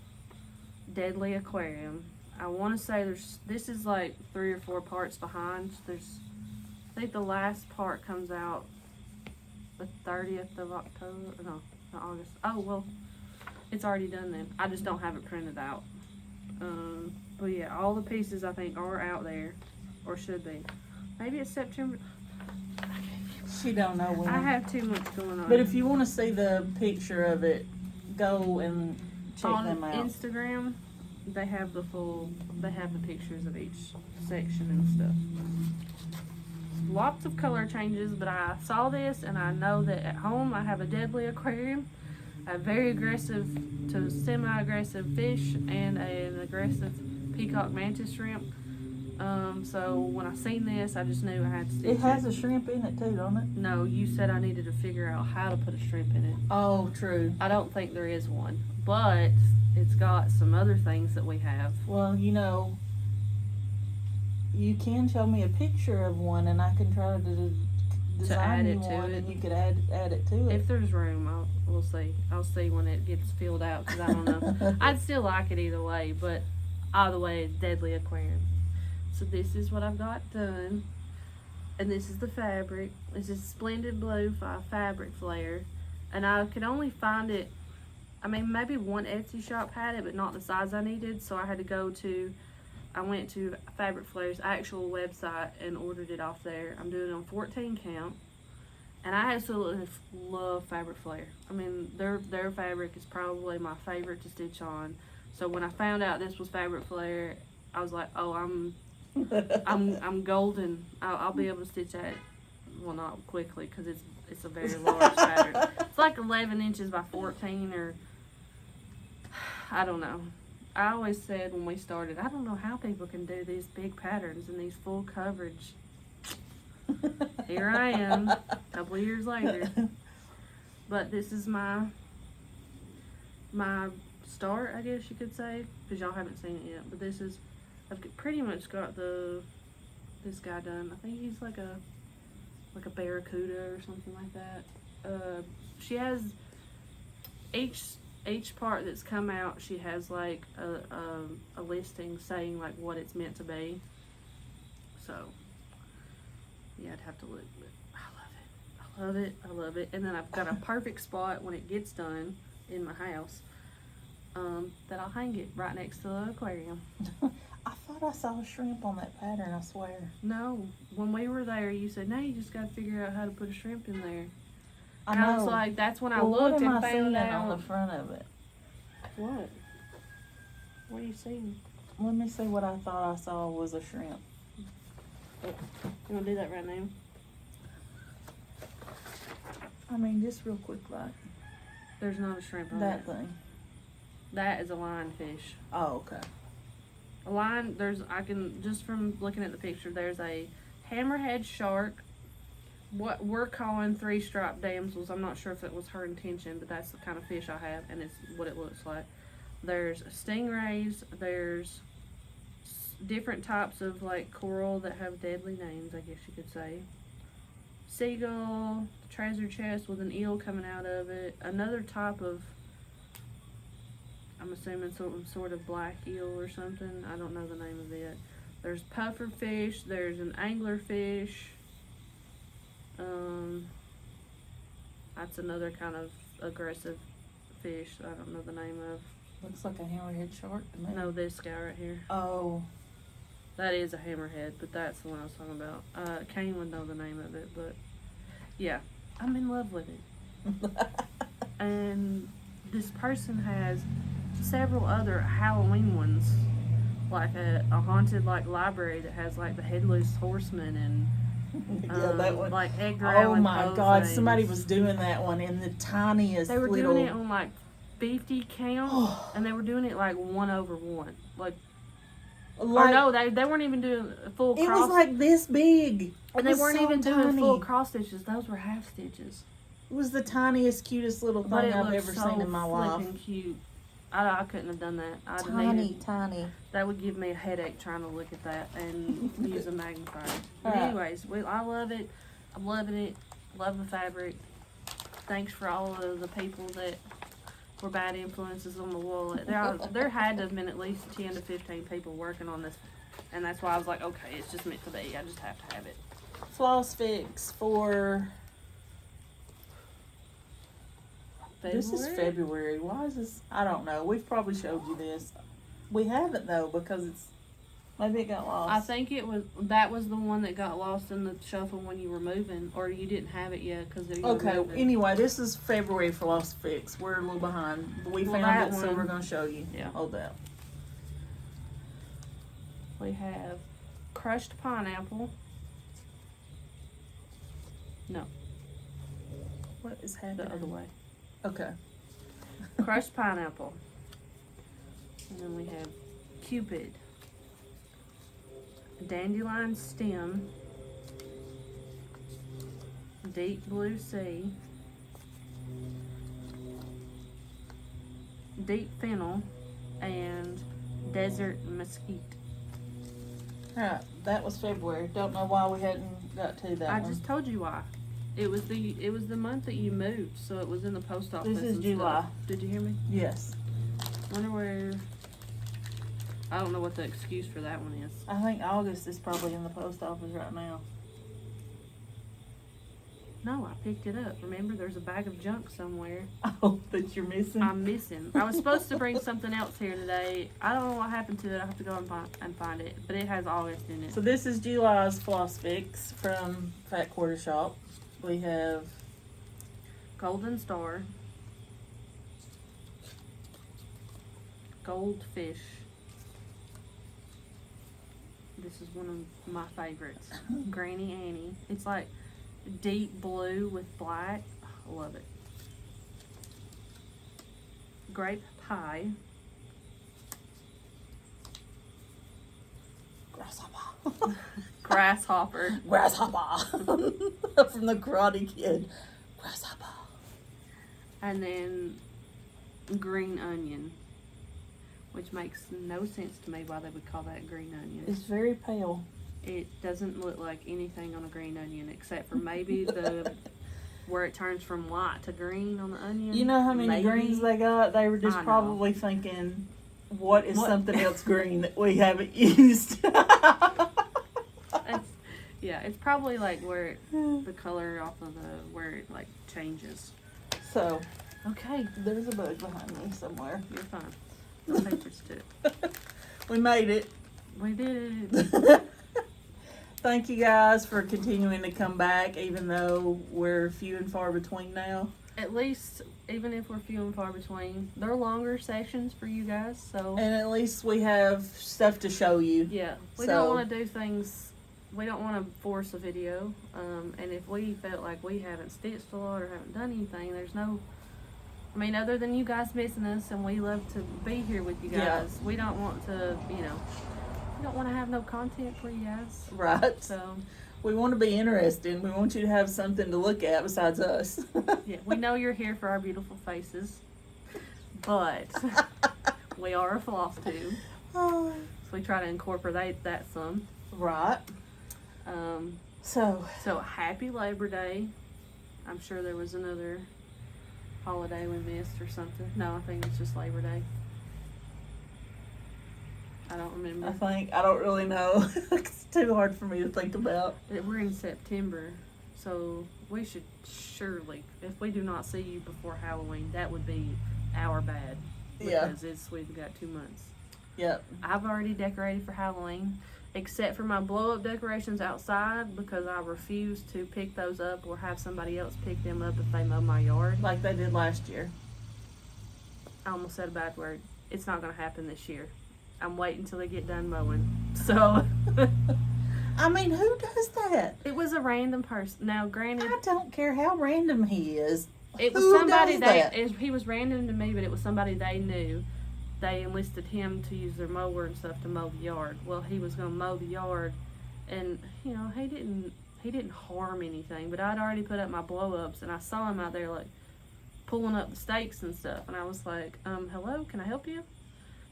[SPEAKER 1] Deadly Aquarium. I want to say this is like 3 or 4 parts behind. I think the last part comes out the 30th of October. No, not August. Oh well, it's already done then. I just don't have it printed out. But yeah, all the pieces I think are out there, or should be. Maybe it's September.
[SPEAKER 2] She don't know when.
[SPEAKER 1] I have too much going on.
[SPEAKER 2] But if you want to see the picture of it, go and check them out.
[SPEAKER 1] On Instagram, they have the pictures of each section and stuff. Lots of color changes, but I saw this and I know that at home I have a Deadly Aquarium, a very aggressive to semi-aggressive fish, and an aggressive peacock mantis shrimp. So when I seen this, I just knew I had to stitch it.
[SPEAKER 2] It has a shrimp in it too, don't it?
[SPEAKER 1] No, you said I needed to figure out how to put a shrimp in it.
[SPEAKER 2] Oh, true.
[SPEAKER 1] I don't think there is one, but it's got some other things that we have.
[SPEAKER 2] Well, you can show me a picture of one, and I can try to design you one, and you could add it to it.
[SPEAKER 1] If there's room, we'll see. I'll see when it gets filled out, because I don't know. I'd still like it either way, but either way, it's Deadly Aquarium. So this is what I've got done, and this is the fabric. This is Splendid Blue fabric flare, and I could only find it. I mean, maybe one Etsy shop had it, but not the size I needed, so I had to I went to Fabric Flare's actual website and ordered it off there. I'm doing it on 14 count, and I absolutely love Fabric Flare. I mean, their fabric is probably my favorite to stitch on. So when I found out this was Fabric Flare, I was like, oh, I'm golden. I'll be able to stitch that. Well, not quickly, because it's a very large pattern. It's like 11 inches by 14, or I don't know. I always said when we started, I don't know how people can do these big patterns and these full coverage. Here I am, a couple of years later. But this is my start, I guess you could say, because y'all haven't seen it yet. But this is, I've pretty much got this guy done. I think he's like a barracuda or something like that. She has each part that's come out, she has like a listing saying like what it's meant to be. So yeah, I'd have to look, but I love it. And then I've got a perfect spot when it gets done in my house, that I'll hang it right next to the aquarium.
[SPEAKER 2] I thought I saw a shrimp on that pattern, I swear.
[SPEAKER 1] No, when we were there, you said, no, you just got to figure out how to put a shrimp in there.
[SPEAKER 2] And I
[SPEAKER 1] was like, that's when I looked and found out.
[SPEAKER 2] On the front of it?
[SPEAKER 1] What? What are you seeing?
[SPEAKER 2] Let me see what I thought I saw was a shrimp.
[SPEAKER 1] Oh, you want to do that right now?
[SPEAKER 2] I mean, just real quick, like.
[SPEAKER 1] There's not a shrimp on
[SPEAKER 2] that thing.
[SPEAKER 1] That is a lionfish.
[SPEAKER 2] Oh, okay.
[SPEAKER 1] A line, just from looking at the picture, there's a hammerhead shark, what we're calling 3-striped damsels. I'm not sure if it was her intention, but that's the kind of fish I have, and it's what it looks like. There's stingrays, there's different types of like coral that have deadly names, I guess you could say. Seagull, treasure chest with an eel coming out of it, another type of, I'm assuming some sort of black eel or something. I don't know the name of it. There's puffer fish. There's an angler fish. That's another kind of aggressive fish. I don't know the name of.
[SPEAKER 2] Looks like a hammerhead shark to me.
[SPEAKER 1] No, this guy right here.
[SPEAKER 2] Oh.
[SPEAKER 1] That is a hammerhead, but that's the one I was talking about. Kane would know the name of it, but yeah, I'm in love with it. And this person has several other Halloween ones, like a haunted library that has like the headless horseman and
[SPEAKER 2] yeah, that one.
[SPEAKER 1] like Edgar
[SPEAKER 2] Oh
[SPEAKER 1] Allan
[SPEAKER 2] my
[SPEAKER 1] Poe
[SPEAKER 2] God!
[SPEAKER 1] things.
[SPEAKER 2] Somebody was doing that one in the tiniest.
[SPEAKER 1] They were
[SPEAKER 2] little...
[SPEAKER 1] doing it on like 50 count, and they were doing it like 1/1, like. Or no, they weren't even doing full cross.
[SPEAKER 2] It was like this big.
[SPEAKER 1] And they weren't even doing full cross stitches. Those were half stitches.
[SPEAKER 2] It was the tiniest, cutest little thing I've ever seen in my life.
[SPEAKER 1] Cute. I couldn't have done that.
[SPEAKER 2] Tiny.
[SPEAKER 1] That would give me a headache trying to look at that and use a magnifier. But
[SPEAKER 2] Right.
[SPEAKER 1] anyways, I love it. I'm loving it. Love the fabric. Thanks for all of the people that were bad influences on the wall. There had to have been at least 10 to 15 people working on this. And that's why I was like, okay, it's just meant to be. I just have to have it.
[SPEAKER 2] Floss fix for...
[SPEAKER 1] February?
[SPEAKER 2] This is February. Why is this? I don't know. We've probably showed you this. We haven't though, because it's maybe it got lost.
[SPEAKER 1] I think that was the one that got lost in the shuffle when you were moving, or you didn't have it yet because you were moving.
[SPEAKER 2] Anyway, this is February Floss fix. We're a little behind. We found it, so we're gonna show you.
[SPEAKER 1] Yeah.
[SPEAKER 2] Hold that.
[SPEAKER 1] We have crushed pineapple. No,
[SPEAKER 2] What is happening?
[SPEAKER 1] the other way.
[SPEAKER 2] Okay.
[SPEAKER 1] Crushed pineapple. And then we have Cupid. Dandelion stem. Deep blue sea. Deep fennel. And desert mesquite.
[SPEAKER 2] Alright, that was February. Don't know why we hadn't got to that
[SPEAKER 1] I
[SPEAKER 2] one.
[SPEAKER 1] just told you why. It was the month that you moved, so it was in the post office.
[SPEAKER 2] This is
[SPEAKER 1] and
[SPEAKER 2] July.
[SPEAKER 1] stuff. Did you hear me?
[SPEAKER 2] Yes.
[SPEAKER 1] Wonder where. I don't know what the excuse for that one is.
[SPEAKER 2] I think August is probably in the post office right now.
[SPEAKER 1] No, I picked it up. Remember, there's a bag of junk somewhere.
[SPEAKER 2] Oh, that you're missing?
[SPEAKER 1] I'm missing. I was supposed to bring something else here today. I don't know what happened to it. I have to go and find it. But it has August in it.
[SPEAKER 2] So this is July's floss fix from Fat Quarter Shop. We have
[SPEAKER 1] Golden Star. Goldfish. This is one of my favorites. Granny Annie. It's like deep blue with black. I love it. Grape pie.
[SPEAKER 2] Grasshopper.
[SPEAKER 1] Grasshopper.
[SPEAKER 2] Grasshopper. From the Karate Kid. Grasshopper.
[SPEAKER 1] And then green onion. Which makes no sense to me why they would call that green onion.
[SPEAKER 2] It's very pale.
[SPEAKER 1] It doesn't look like anything on a green onion except for maybe where it turns from white to green on the onion.
[SPEAKER 2] You know how many greens they got? They were just
[SPEAKER 1] I know.
[SPEAKER 2] probably thinking, what is something else green that we haven't used?
[SPEAKER 1] It's probably like where the color off of where it like changes.
[SPEAKER 2] So,
[SPEAKER 1] okay,
[SPEAKER 2] there's a bug behind me somewhere.
[SPEAKER 1] you're fine. The papers too.
[SPEAKER 2] We made it.
[SPEAKER 1] We did it.
[SPEAKER 2] Thank you guys for continuing to come back, even though we're few and far between now.
[SPEAKER 1] At least, even if we're few and far between, they're longer sessions for you guys. So
[SPEAKER 2] And at least we have stuff to show you.
[SPEAKER 1] yeah, we
[SPEAKER 2] So-
[SPEAKER 1] don't want to do things. We don't want to force a video. And if we felt like we haven't stitched a lot or haven't done anything, there's no. I mean, other than you guys missing us, and we love to be here with you guys.
[SPEAKER 2] Yeah.
[SPEAKER 1] We don't want to, we don't want to have no content for you guys.
[SPEAKER 2] Right.
[SPEAKER 1] So,
[SPEAKER 2] We want to be interesting. We want you to have something to look at besides us.
[SPEAKER 1] yeah, we know you're here for our beautiful faces, but we are a floss tube, so we try to incorporate that some.
[SPEAKER 2] Right. So,
[SPEAKER 1] Happy Labor Day. I'm sure there was another holiday we missed or something. No, I think it's just Labor Day. I don't remember.
[SPEAKER 2] I don't really know. It's too hard for me to think about.
[SPEAKER 1] We're in September, So we should surely, if we do not see you before Halloween, that would be our bad. Because we've got 2 months.
[SPEAKER 2] Yep.
[SPEAKER 1] I've already decorated for Halloween, except for my blow-up decorations outside, because I refuse to pick those up or have somebody else pick them up if they mow my yard.
[SPEAKER 2] Like they did last year.
[SPEAKER 1] I almost said a bad word. It's not going to happen this year. I'm waiting until they get done mowing. So...
[SPEAKER 2] I mean, who does that?
[SPEAKER 1] It was a random person. Now, granted...
[SPEAKER 2] I don't care how random he is.
[SPEAKER 1] It was somebody he was random to me, but it was somebody they knew. They enlisted him to use their mower and stuff to mow the yard. Well, he was going to mow the yard, and you know he didn't harm anything. But I'd already put up my blow-ups, and I saw him out there like pulling up the stakes and stuff, and I was like, hello, can I help you?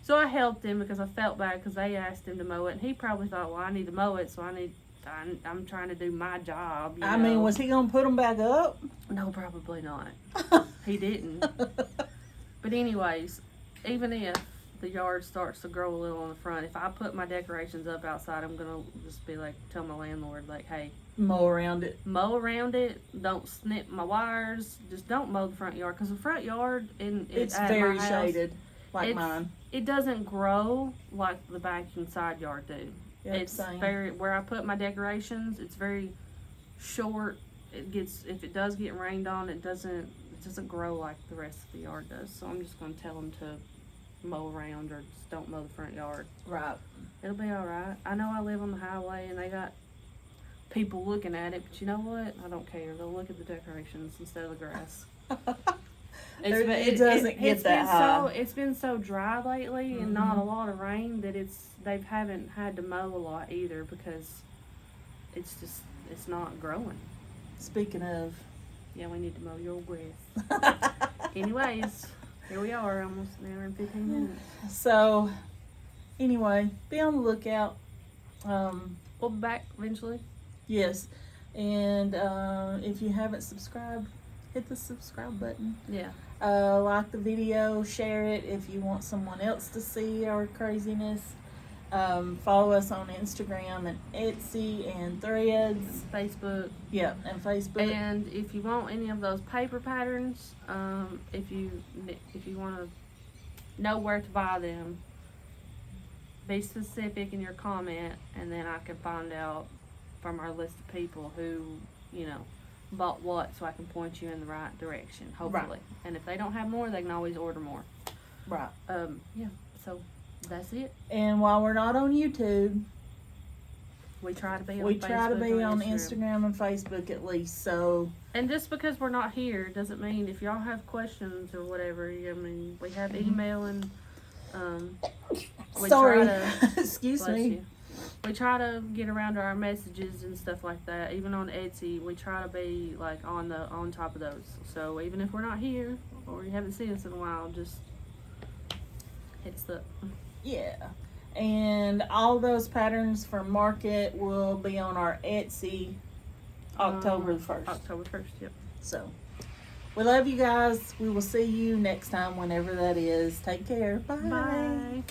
[SPEAKER 1] So I helped him because I felt bad because they asked him to mow it, and he probably thought, well, I need to mow it, so I'm trying to do my job.
[SPEAKER 2] I mean, was he going to put them back up?
[SPEAKER 1] No, probably not. He didn't. But anyways, even if the yard starts to grow a little on the front, if I put my decorations up outside, I'm going to just be like, tell my landlord, like, hey.
[SPEAKER 2] Mow around it.
[SPEAKER 1] Mow around it. Don't snip my wires. Just don't mow the front yard. Because the front yard,
[SPEAKER 2] it's very shaded, like mine.
[SPEAKER 1] It doesn't grow like the back and side yard do.
[SPEAKER 2] Yep,
[SPEAKER 1] it's
[SPEAKER 2] same.
[SPEAKER 1] where I put my decorations, it's very short. If it does get rained on, it doesn't grow like the rest of the yard does. So I'm just going to tell them to mow around or just don't mow the front yard.
[SPEAKER 2] Right. It'll
[SPEAKER 1] be all right. I know I live on the highway and they got people looking at it, but you know what? I don't care. They'll look at the decorations instead of the grass.
[SPEAKER 2] It doesn't get that high.
[SPEAKER 1] It's been so dry lately and not a lot of rain that they haven't had to mow a lot either because it's not growing.
[SPEAKER 2] Speaking of,
[SPEAKER 1] yeah, we need to mow your grass. Anyways, here we are, almost an hour and 15 minutes.
[SPEAKER 2] So, anyway, be on the lookout.
[SPEAKER 1] We'll be back eventually.
[SPEAKER 2] Yes, and if you haven't subscribed, hit the subscribe button.
[SPEAKER 1] Yeah.
[SPEAKER 2] Like the video, share it if you want someone else to see our craziness. Follow us on Instagram and Etsy and Threads.
[SPEAKER 1] Facebook.
[SPEAKER 2] Yeah, and Facebook.
[SPEAKER 1] And if you want any of those paper patterns, if you want to know where to buy them, be specific in your comment, and then I can find out from our list of people who, bought what, so I can point you in the right direction, hopefully. Right. And if they don't have more, they can always order more.
[SPEAKER 2] Right.
[SPEAKER 1] Yeah, so that's it.
[SPEAKER 2] And while we're not on YouTube,
[SPEAKER 1] we try to be
[SPEAKER 2] on Instagram and Facebook at least. So,
[SPEAKER 1] and just because we're not here doesn't mean if y'all have questions or whatever. I mean, we have email and
[SPEAKER 2] sorry, excuse me.
[SPEAKER 1] You. We try to get around to our messages and stuff like that. Even on Etsy, we try to be like on top of those. So even if we're not here or you haven't seen us in a while, just hit us up.
[SPEAKER 2] Yeah. And all those patterns for market will be on our Etsy October 1st.
[SPEAKER 1] October 1st, yep.
[SPEAKER 2] So, we love you guys. We will see you next time, whenever that is. Take care. Bye.
[SPEAKER 1] Bye.